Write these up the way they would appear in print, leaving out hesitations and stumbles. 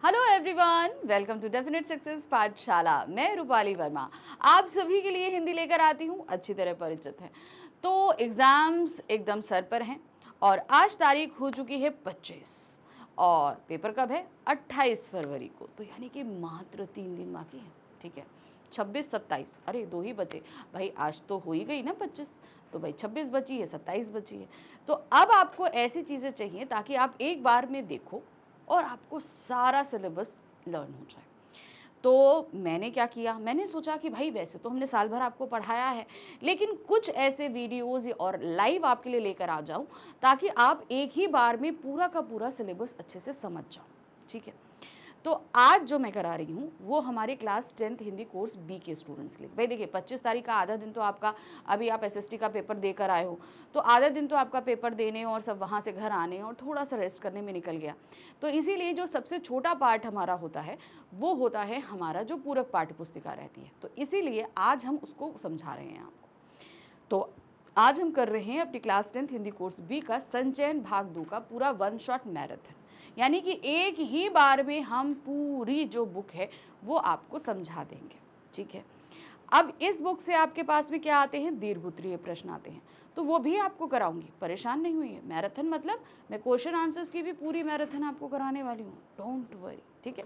Hello everyone, welcome to definite success पाठशाला। मैं रूपाली वर्मा आप सभी के लिए हिंदी लेकर आती हूँ, अच्छी तरह परिचित है। तो एग्ज़ाम्स एकदम सर पर हैं और आज तारीख हो चुकी है 25 और पेपर कब है 28 फरवरी को, तो यानी कि मात्र 3 दिन बाकी हैं। ठीक है, 26 27, अरे 2 ही बचे भाई, आज तो हो ही गई ना 25, तो भाई 26 बची है, 27 बची है। तो अब आपको ऐसी चीज़ें चाहिए ताकि आप एक बार में देखो और आपको सारा सिलेबस लर्न हो जाए। तो मैंने क्या किया, मैंने सोचा कि भाई वैसे तो हमने साल भर आपको पढ़ाया है, लेकिन कुछ ऐसे वीडियोज़ और लाइव आपके लिए लेकर आ जाऊं ताकि आप एक ही बार में पूरा का पूरा सिलेबस अच्छे से समझ जाओ। ठीक है, तो आज जो मैं करा रही हूँ वो हमारे class 10th Hindi course b के स्टूडेंट्स के लिए। भाई देखिए 25 तारीख का आधा दिन तो आपका, अभी आप एसएसटी का पेपर देकर आए हो, तो आधा दिन तो आपका पेपर देने और सब वहाँ से घर आने और थोड़ा सा रेस्ट करने में निकल गया। तो इसीलिए जो सबसे छोटा पार्ट हमारा होता है वो होता है हमारा जो पूरक पाठ्य पुस्तिका रहती है, तो इसीलिए आज हम उसको समझा रहे हैं आपको। तो आज हम कर रहे हैं अपनी class 10th Hindi course B का संचयन भाग 2 का पूरा 1 शॉट मैराथन, यानी कि एक ही बार में हम पूरी जो बुक है वो आपको समझा देंगे। ठीक है, अब इस बुक से आपके पास में क्या आते हैं, दीर्घ-उत्तरीय प्रश्न आते हैं, तो वो भी आपको कराऊंगी, परेशान नहीं हुई है। मैराथन मतलब मैं क्वेश्चन आंसर्स की भी पूरी मैराथन आपको कराने वाली हूँ, डोंट वरी। ठीक है,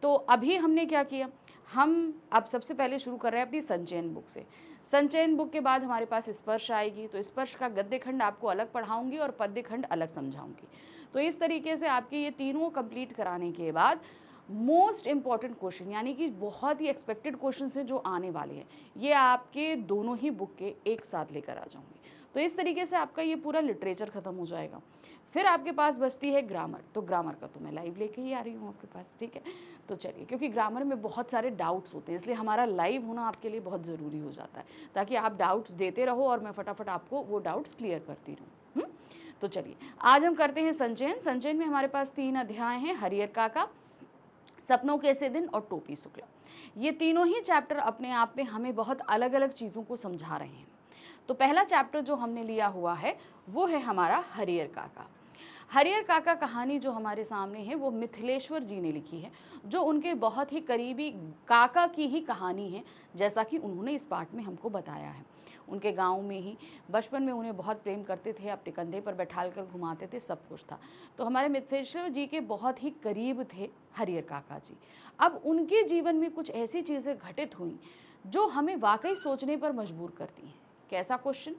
तो अभी हमने क्या किया, हम अब सबसे पहले शुरू कर रहे हैं अपनी संचयन बुक से। संचयन बुक के बाद हमारे पास स्पर्श आएगी, तो स्पर्श का गद्य खंड आपको अलग पढ़ाऊंगी और पद्य खंड अलग समझाऊंगी। तो इस तरीके से आपके ये तीनों कंप्लीट कराने के बाद मोस्ट इंपॉर्टेंट क्वेश्चन, यानी कि बहुत ही एक्सपेक्टेड क्वेश्चन हैं जो आने वाले हैं, ये आपके दोनों ही बुक के एक साथ लेकर आ जाऊंगी। तो इस तरीके से आपका ये पूरा लिटरेचर खत्म हो जाएगा। फिर आपके पास बचती है ग्रामर, तो ग्रामर का तो मैं लाइव लेके ही आ रही हूँ आपके पास। ठीक है, तो चलिए, क्योंकि ग्रामर में बहुत सारे डाउट्स होते हैं, इसलिए हमारा लाइव होना आपके लिए बहुत ज़रूरी हो जाता है, ताकि आप डाउट्स देते रहो और मैं फटाफट आपको वो डाउट्स क्लियर करती रहूँ। तो चलिए, आज हम करते हैं संचयन। संचयन में हमारे पास 3 अध्याय हैं, हरियर काका, सपनों के ऐसे दिन और टोपी शुक्ला। ये तीनों ही चैप्टर अपने आप में हमें बहुत अलग अलग चीज़ों को समझा रहे हैं। तो पहला चैप्टर जो हमने लिया हुआ है वो है हमारा हरियर काका। हरियर काका कहानी जो हमारे सामने है वो मिथिलेश्वर जी ने लिखी है, जो उनके बहुत ही करीबी काका की ही कहानी है, जैसा कि उन्होंने इस पाठ में हमको बताया है। उनके गांव में ही बचपन में उन्हें बहुत प्रेम करते थे, अपने कंधे पर बैठाल कर घुमाते थे, सब कुछ था। तो हमारे मिथिलेश्वर जी के बहुत ही करीब थे हरियर काका जी। अब उनके जीवन में कुछ ऐसी चीज़ें घटित हुई जो हमें वाकई सोचने पर मजबूर करती हैं। कैसा क्वेश्चन?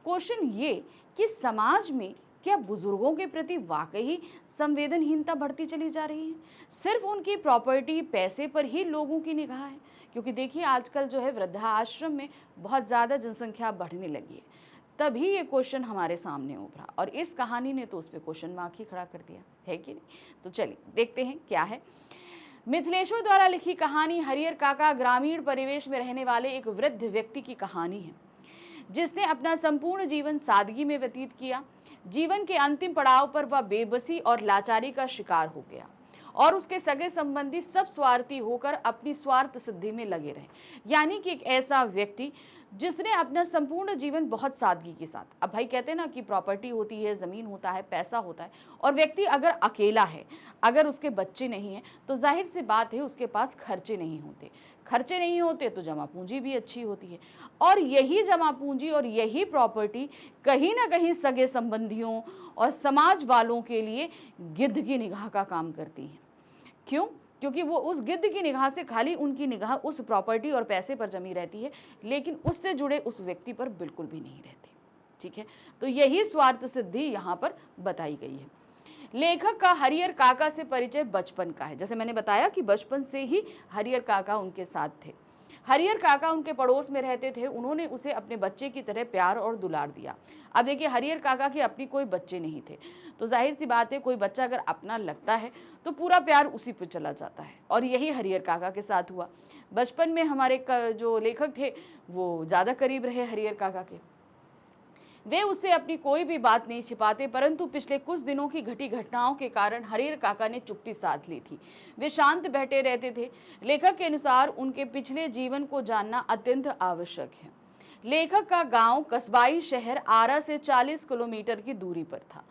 क्वेश्चन ये कि समाज में क्या बुजुर्गों के प्रति वाकई संवेदनहीनता बढ़ती चली जा रही है? सिर्फ उनकी प्रॉपर्टी, पैसे पर ही लोगों की निगाह है? क्योंकि देखिए आजकल जो है वृद्धाश्रम में बहुत ज़्यादा जनसंख्या बढ़ने लगी है, तभी ये क्वेश्चन हमारे सामने उभरा और इस कहानी ने तो उस पर क्वेश्चन मार्क ही खड़ा कर दिया है कि नहीं। तो चलिए देखते हैं क्या है। मिथिलेश्वर द्वारा लिखी कहानी हरियर काका ग्रामीण परिवेश में रहने वाले एक वृद्ध व्यक्ति की कहानी है, जिसने अपना संपूर्ण जीवन सादगी में व्यतीत किया। जीवन के अंतिम पड़ाव पर वह बेबसी और लाचारी का शिकार हो गया और उसके सगे संबंधी सब स्वार्थी होकर अपनी स्वार्थ सिद्धि में लगे रहे। यानी कि एक ऐसा व्यक्ति जिसने अपना संपूर्ण जीवन बहुत सादगी के साथ, अब भाई कहते हैं ना कि प्रॉपर्टी होती है, ज़मीन होता है, पैसा होता है, और व्यक्ति अगर अकेला है, अगर उसके बच्चे नहीं हैं, तो जाहिर सी बात है उसके पास खर्चे नहीं होते। खर्चे नहीं होते तो जमा पूंजी भी अच्छी होती है, और यही जमा पूंजी और यही प्रॉपर्टी कहीं ना कहीं सगे संबंधियों और समाज वालों के लिए गिद्ध की निगाह का काम करती है। क्यों? क्योंकि वो उस गिद्ध की निगाह से खाली उनकी निगाह उस प्रॉपर्टी और पैसे पर जमी रहती है, लेकिन उससे जुड़े उस व्यक्ति पर बिल्कुल भी नहीं रहती। ठीक है, तो यही स्वार्थ सिद्धि यहाँ पर बताई गई है। लेखक का हरियर काका से परिचय बचपन का है, जैसे मैंने बताया कि बचपन से ही हरियर काका उनके साथ थे। हरियर काका उनके पड़ोस में रहते थे, उन्होंने उसे अपने बच्चे की तरह प्यार और दुलार दिया। अब देखिए हरियर काका के अपनी कोई बच्चे नहीं थे, तो जाहिर सी बात है कोई बच्चा अगर अपना लगता है तो पूरा प्यार उसी पर चला जाता है, और यही हरियर काका के साथ हुआ। बचपन में हमारे जो लेखक थे वो ज़्यादा करीब रहे हरियर काका के, वे उससे अपनी कोई भी बात नहीं छिपाते, परंतु पिछले कुछ दिनों की घटी घटनाओं के कारण हरियर काका ने चुप्पी साध ली थी। वे शांत बैठे रहते थे। लेखक के अनुसार उनके पिछले जीवन को जानना अत्यंत आवश्यक है। लेखक का गांव कस्बाई शहर आरा से 40 किलोमीटर की दूरी पर था।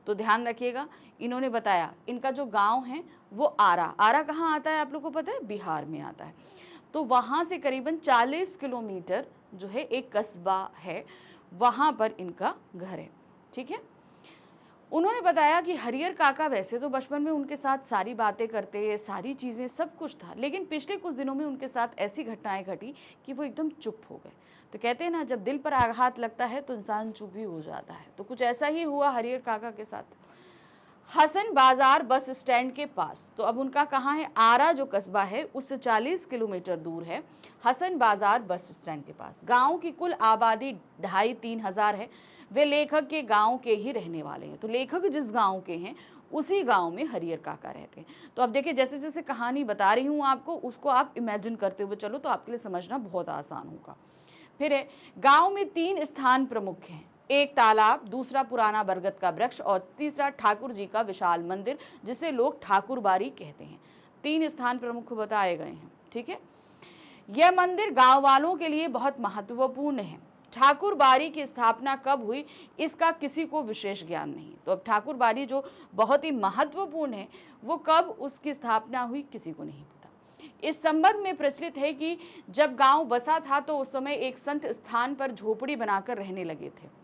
तो ध्यान रखिएगा, इन्होंने बताया इनका जो गांव है वो आरा। आरा कहाँ आता है आप लोग को पता है? बिहार में आता है। तो वहाँ से करीबन 40 किलोमीटर जो है एक कस्बा है, वहाँ पर इनका घर है। ठीक है। उन्होंने बताया कि हरियर काका वैसे तो बचपन में उनके साथ सारी बातें करते, सारी चीज़ें सब कुछ था, लेकिन पिछले कुछ दिनों में उनके साथ ऐसी घटनाएं घटी कि वो एकदम चुप हो गए। तो कहते हैं ना, जब दिल पर आघात लगता है तो इंसान चुप भी हो जाता है। तो कुछ ऐसा ही हुआ हरियर काका के साथ। हसन बाजार बस स्टैंड के पास, तो अब उनका कहाँ है? आरा जो कस्बा है उससे 40 किलोमीटर दूर है हसन बाजार बस स्टैंड के पास। गांव की कुल आबादी 2,500-3 हजार है। वे लेखक के गांव के ही रहने वाले हैं। तो लेखक जिस गांव के हैं उसी गांव में हरियर काका रहते हैं। तो अब देखिए, जैसे जैसे कहानी बता रही हूँ आपको, उसको आप इमेजिन करते हुए चलो तो आपके लिए समझना बहुत आसान होगा। फिर है, गांव में 3 स्थान प्रमुख हैं। एक तालाब, दूसरा पुराना बरगद का वृक्ष और तीसरा ठाकुर जी का विशाल मंदिर, जिसे लोग ठाकुर बाड़ी कहते हैं। 3 स्थान प्रमुख बताए गए हैं। ठीक है। यह मंदिर गांव वालों के लिए बहुत महत्वपूर्ण है। ठाकुर बाड़ी की स्थापना कब हुई इसका किसी को विशेष ज्ञान नहीं। तो अब ठाकुर बाड़ी जो बहुत ही महत्वपूर्ण है, वो कब उसकी स्थापना हुई किसी को नहीं पता। इस संबंध में प्रचलित है कि जब गांव बसा था तो उस समय एक संत स्थान पर झोपड़ी बनाकर रहने लगे थे।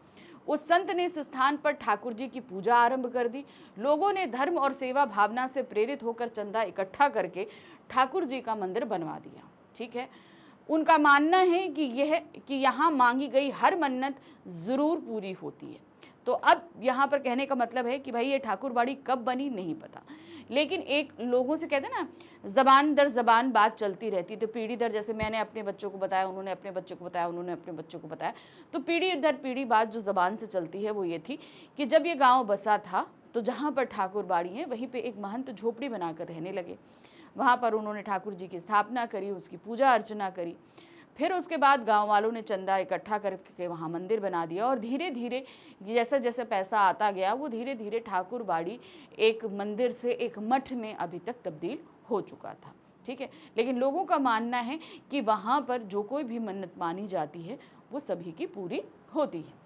उस संत ने इस स्थान पर ठाकुर जी की पूजा आरंभ कर दी। लोगों ने धर्म और सेवा भावना से प्रेरित होकर चंदा इकट्ठा करके ठाकुर जी का मंदिर बनवा दिया। ठीक है। उनका मानना है कि यहाँ मांगी गई हर मन्नत जरूर पूरी होती है। तो अब यहाँ पर कहने का मतलब है कि भाई ये ठाकुर बाड़ी कब बनी नहीं पता, लेकिन एक लोगों से कहते हैं ना, जबान दर जबान बात चलती रहती है। तो पीढ़ी दर, जैसे मैंने अपने बच्चों को बताया, उन्होंने अपने बच्चों को बताया, उन्होंने अपने बच्चों को बताया, तो पीढ़ी दर पीढ़ी बात जो जबान से चलती है वो ये थी कि जब ये गाँव बसा था तो जहाँ पर ठाकुर बाड़ी है वहीं पर एक महंत झोपड़ी बनाकर रहने लगे। वहाँ पर उन्होंने ठाकुर जी की स्थापना करी, उसकी पूजा अर्चना करी। फिर उसके बाद गांव वालों ने चंदा इकट्ठा करके वहाँ मंदिर बना दिया और धीरे धीरे जैसे जैसे पैसा आता गया वो धीरे धीरे ठाकुर बाड़ी एक मंदिर से एक मठ में अभी तक तब्दील हो चुका था। ठीक है। लेकिन लोगों का मानना है कि वहाँ पर जो कोई भी मन्नत मानी जाती है वो सभी की पूरी होती है।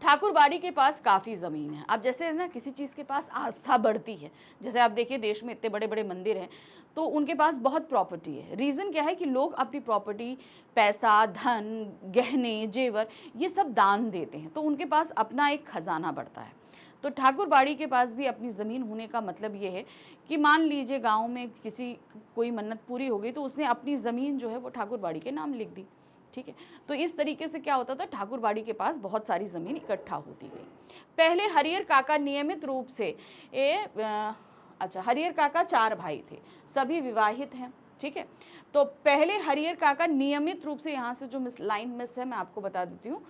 ठाकुर बाड़ी के पास काफ़ी ज़मीन है। अब जैसे ना किसी चीज़ के पास आस्था बढ़ती है, जैसे आप देखिए देश में इतने बड़े बड़े मंदिर हैं तो उनके पास बहुत प्रॉपर्टी है। रीज़न क्या है कि लोग अपनी प्रॉपर्टी, पैसा, धन, गहने, जेवर ये सब दान देते हैं, तो उनके पास अपना एक खजाना बढ़ता है। तो ठाकुर बाड़ी के पास भी अपनी ज़मीन होने का मतलब ये है कि मान लीजिए गाँव में किसी कोई मन्नत पूरी हो गई तो उसने अपनी ज़मीन जो है वो ठाकुर बाड़ी के नाम लिख दी। ठीक है। तो इस तरीके से क्या होता था, ठाकुर बाड़ी के पास बहुत सारी जमीन इकट्ठा होती गई। पहले हरियर काका नियमित रूप से हरियर काका 4 भाई थे, सभी विवाहित हैं। ठीक है। तो पहले हरियर काका नियमित रूप से, यहाँ से जो लाइन मिस है मैं आपको बता देती हूँ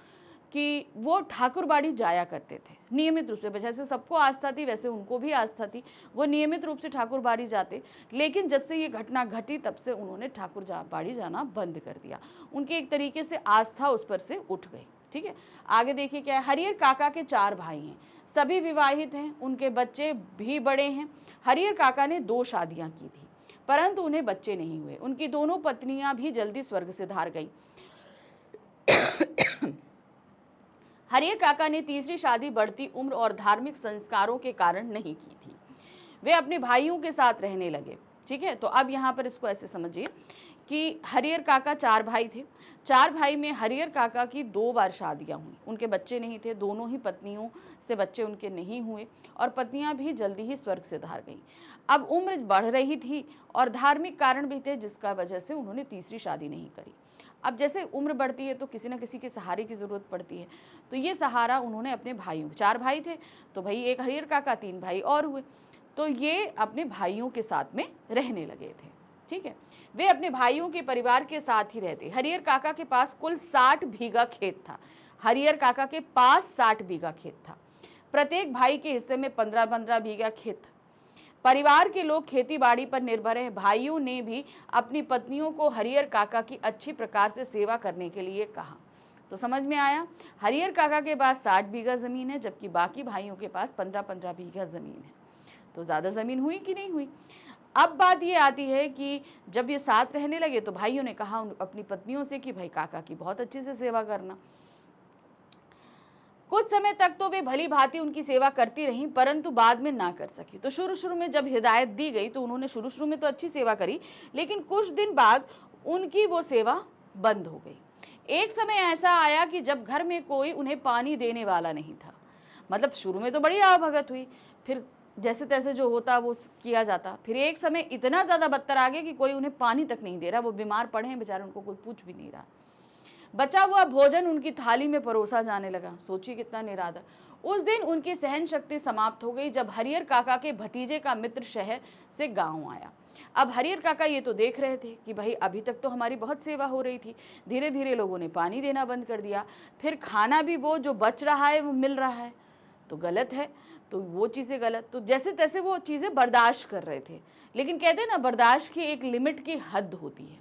कि वो ठाकुर बाड़ी जाया करते थे नियमित रूप से। जैसे सबको आस्था थी वैसे उनको भी आस्था थी, वो नियमित रूप से ठाकुर बाड़ी जाते। लेकिन जब से ये घटना घटी तब से उन्होंने ठाकुर बाड़ी जाना बंद कर दिया। उनकी एक तरीके से आस्था उस पर से उठ गई। ठीक है। आगे देखिए क्या है। हरियर काका के 4 भाई हैं, सभी विवाहित हैं, उनके बच्चे भी बड़े हैं। हरियर काका ने 2 शादियाँ की थी परंतु उन्हें बच्चे नहीं हुए। उनकी दोनों पत्नियां भी जल्दी स्वर्ग से धार गई। हरियर काका ने तीसरी शादी बढ़ती उम्र और धार्मिक संस्कारों के कारण नहीं की थी। वे अपने भाइयों के साथ रहने लगे। ठीक है। तो अब यहाँ पर इसको ऐसे समझिए कि हरियर काका 4 भाई थे। 4 भाई में हरियर काका की 2 बार शादियाँ हुई, उनके बच्चे नहीं थे, दोनों ही पत्नियों से बच्चे उनके नहीं हुए और पत्नियाँ भी जल्दी ही स्वर्ग से धार गईं। अब उम्र बढ़ रही थी और धार्मिक कारण भी थे जिसका वजह से उन्होंने तीसरी शादी नहीं करी। अब जैसे उम्र बढ़ती है तो किसी न किसी के सहारे की ज़रूरत पड़ती है, तो ये सहारा उन्होंने अपने भाइयों, 4 भाई थे तो भाई एक हरियर काका, 3 भाई और हुए, तो ये अपने भाइयों के साथ में रहने लगे थे। ठीक है। वे अपने भाइयों के परिवार के साथ ही रहते। हरियर काका के पास कुल 60 बीघा खेत था। हरियर काका के पास 60 बीघा खेत था। प्रत्येक भाई के हिस्से में 15-15 बीघा खेत। परिवार के लोग खेती बाड़ी पर निर्भर है। भाइयों ने भी अपनी पत्नियों को हरियर काका की अच्छी प्रकार से सेवा करने के लिए कहा। तो समझ में आया, हरियर काका के पास 60 बीघा ज़मीन है जबकि बाकी भाइयों के पास 15-15 बीघा ज़मीन है। तो ज़्यादा ज़मीन हुई कि नहीं हुई। अब बात ये आती है कि जब ये साथ रहने लगे तो भाइयों ने कहा अपनी पत्नियों से कि भाई काका की बहुत अच्छे से सेवा करना। कुछ समय तक तो वे भली भांति उनकी सेवा करती रहीं, परंतु बाद में ना कर सकी। तो शुरू में जब हिदायत दी गई तो उन्होंने शुरू में तो अच्छी सेवा करी, लेकिन कुछ दिन बाद उनकी वो सेवा बंद हो गई। एक समय ऐसा आया कि जब घर में कोई उन्हें पानी देने वाला नहीं था। मतलब शुरू में तो बड़ी आवभगत हुई, फिर जैसे तैसे जो होता वो किया जाता। फिर एक समय इतना ज़्यादा बदतर आ गया कि कोई उन्हें पानी तक नहीं दे रहा, वो बीमार पड़े हैं बेचारे, उनको कोई पूछ भी नहीं रहा। बचा हुआ भोजन उनकी थाली में परोसा जाने लगा। सोचिए कितना निरादर। उस दिन उनकी सहन शक्ति समाप्त हो गई जब हरियर काका के भतीजे का मित्र शहर से गांव आया। अब हरियर काका ये तो देख रहे थे कि भाई अभी तक तो हमारी बहुत सेवा हो रही थी, धीरे धीरे लोगों ने पानी देना बंद कर दिया, फिर खाना भी वो जो बच रहा है वो मिल रहा है, तो गलत है, तो वो चीज़ें गलत। तो जैसे तैसे वो चीज़ें बर्दाश्त कर रहे थे, लेकिन कहते हैं ना बर्दाश्त की एक लिमिट की हद होती है।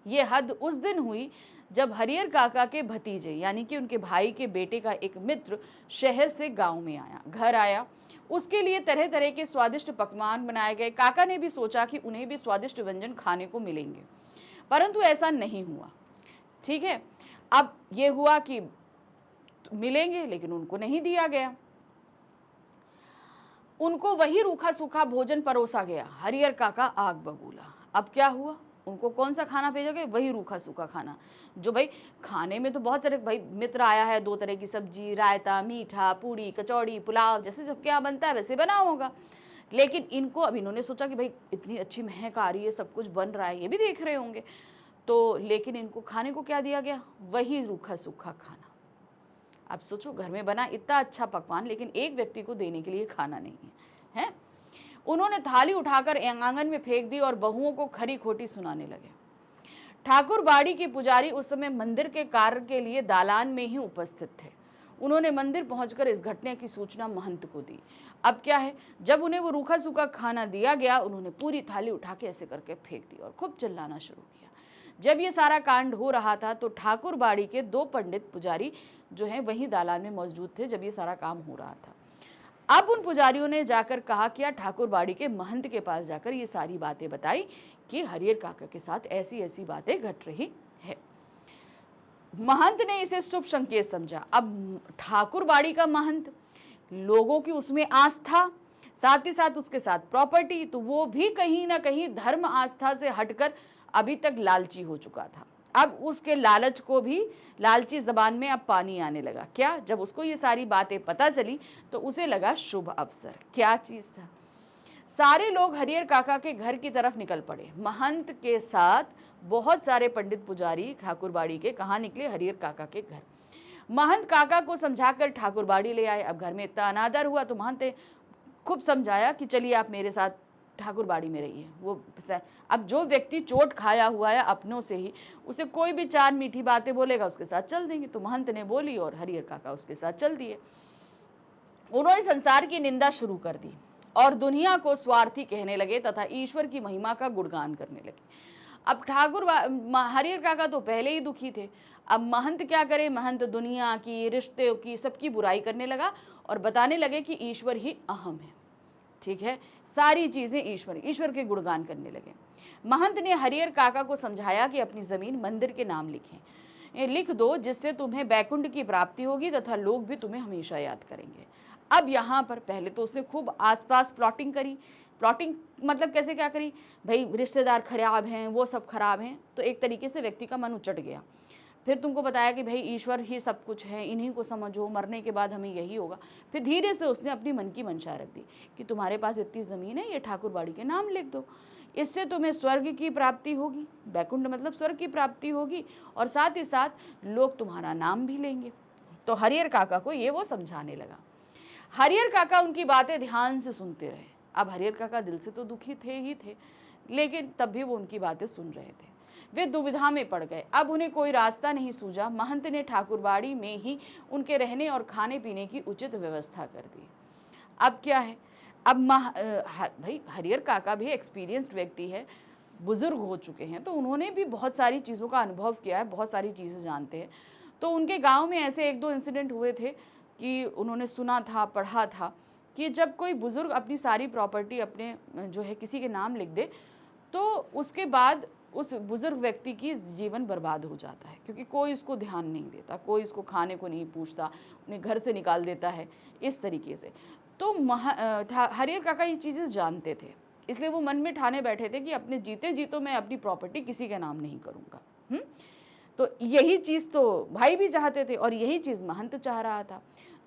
ये हद उस दिन हुई जब हरियर काका के भतीजे यानी कि उनके भाई के बेटे का एक मित्र शहर से गांव में आया, घर आया। उसके लिए तरह तरह के स्वादिष्ट पकवान बनाए गए। काका ने भी सोचा कि उन्हें भी स्वादिष्ट व्यंजन खाने को मिलेंगे, परंतु ऐसा नहीं हुआ। ठीक है, अब ये हुआ कि मिलेंगे, लेकिन उनको नहीं दिया गया। उनको वही रूखा सूखा भोजन परोसा गया। हरियर काका आग बबूला। अब क्या हुआ, उनको कौन सा खाना भेजोगे? वही रूखा सूखा खाना, जो भाई खाने में तो बहुत तरह, भाई मित्र आया है, 2 तरह की सब्जी, रायता, मीठा, पूड़ी, कचौड़ी, पुलाव, जैसे सबके यहाँ बनता है वैसे बना होगा। लेकिन इनको, अब इन्होंने सोचा कि भाई इतनी अच्छी महक आ रही है, सब कुछ बन रहा है, ये भी देख रहे होंगे, तो लेकिन इनको खाने को क्या दिया गया? वही रूखा सूखा खाना। अब सोचो, घर में बना इतना अच्छा पकवान, लेकिन एक व्यक्ति को देने के लिए खाना नहीं है। उन्होंने थाली उठाकर आंगन में फेंक दी और बहुओं को खरी खोटी सुनाने लगे। ठाकुर बाड़ी के पुजारी उस समय मंदिर के कार्य के लिए दालान में ही उपस्थित थे। उन्होंने मंदिर पहुंचकर इस घटना की सूचना महंत को दी। अब क्या है, जब उन्हें वो रूखा सूखा खाना दिया गया, उन्होंने पूरी थाली उठा के ऐसे करके फेंक दी और खूब चिल्लाना शुरू किया। जब ये सारा कांड हो रहा था तो ठाकुर बाड़ी के 2 पंडित पुजारी जो हैं वहीं दालान में मौजूद थे जब ये सारा काम हो रहा था। अब उन पुजारियों ने जाकर कहा कि ठाकुर बाड़ी के महंत के पास जाकर ये सारी बातें बताई कि हरियर काका के साथ ऐसी ऐसी बातें घट रही है। महंत ने इसे शुभ संकेत समझा। अब ठाकुर बाड़ी का महंत, लोगों की उसमें आस्था, साथ ही साथ उसके साथ प्रॉपर्टी, तो वो भी कहीं ना कहीं धर्म आस्था से हटकर अभी तक लालची हो चुका था। अब उसके लालच को भी, लालची जबान में अब पानी आने लगा। क्या? जब उसको ये सारी बातें पता चली तो उसे लगा शुभ अवसर। क्या चीज था? सारे लोग हरियर काका के घर की तरफ निकल पड़े। महंत के साथ बहुत सारे पंडित पुजारी ठाकुर बाड़ी के कहाँ निकले? हरियर काका के घर। महंत काका को समझाकर ठाकुर बाड़ी ले आए। अब घर में इतना अनादर हुआ तो महंत ने खूब समझाया कि चलिए आप मेरे साथ ठाकुर बाड़ी में रहिए। वो अब जो व्यक्ति चोट खाया हुआ है अपनों से ही, उसे कोई भी 4 मीठी बातें बोलेगा उसके साथ चल देंगे। तो महंत ने बोली और हरियर काका उसके साथ चल दिए। उन्होंने संसार की निंदा शुरू कर दी और दुनिया को स्वार्थी कहने लगे तथा ईश्वर की महिमा का गुणगान करने लगे। अब हरियर काका तो पहले ही दुखी थे। अब महंत क्या करे? महंत दुनिया की, रिश्ते की, सबकी बुराई करने लगा और बताने लगे कि ईश्वर ही अहम है। ठीक है, सारी चीजें ईश्वर के गुणगान करने लगे। महंत ने हरियर काका को समझाया कि अपनी जमीन मंदिर के नाम लिख दो, जिससे तुम्हें बैकुंठ की प्राप्ति होगी तथा लोग भी तुम्हें हमेशा याद करेंगे। अब यहाँ पर पहले तो उसने खूब आसपास प्लॉटिंग करी। प्लॉटिंग मतलब कैसे क्या करी? भाई रिश्तेदार खराब हैं, वो सब खराब हैं, तो एक तरीके से व्यक्ति का मन उचट गया। फिर तुमको बताया कि भाई ईश्वर ही सब कुछ है, इन्हीं को समझो, मरने के बाद हमें यही होगा। फिर धीरे से उसने अपनी मन की मंशा रख दी कि तुम्हारे पास इतनी ज़मीन है, ये ठाकुर बाड़ी के नाम लिख दो, इससे तुम्हें स्वर्ग की प्राप्ति होगी, बैकुंठ मतलब स्वर्ग की प्राप्ति होगी, और साथ ही साथ लोग तुम्हारा नाम भी लेंगे। तो हरियर काका को ये वो समझाने लगा। हरियर काका उनकी बातें ध्यान से सुनते रहे। अब हरियर काका दिल से तो दुखी थे ही थे, लेकिन तब भी वो उनकी बातें सुन रहे थे। वे दुविधा में पड़ गए। अब उन्हें कोई रास्ता नहीं सूझा। महंत ने ठाकुरबाड़ी में ही उनके रहने और खाने पीने की उचित व्यवस्था कर दी। अब क्या है? अब भाई हरियर काका भी एक्सपीरियंस्ड व्यक्ति है, बुजुर्ग हो चुके हैं, तो उन्होंने भी बहुत सारी चीज़ों का अनुभव किया है, बहुत सारी चीज़ें जानते हैं। तो उनके गांव में ऐसे 1-2 इंसिडेंट हुए थे कि उन्होंने सुना था, पढ़ा था कि जब कोई बुजुर्ग अपनी सारी प्रॉपर्टी अपने जो है किसी के नाम लिख दे तो उसके बाद उस बुजुर्ग व्यक्ति की जीवन बर्बाद हो जाता है, क्योंकि कोई इसको ध्यान नहीं देता, कोई इसको खाने को नहीं पूछता, उन्हें घर से निकाल देता है इस तरीके से। तो हरिहर काका ये चीज़ें जानते थे, इसलिए वो मन में ठाने बैठे थे कि अपने जीते जीतो मैं अपनी प्रॉपर्टी किसी के नाम नहीं करूँगा। तो यही चीज़ तो भाई भी चाहते थे और यही चीज़ महंत चाह रहा था।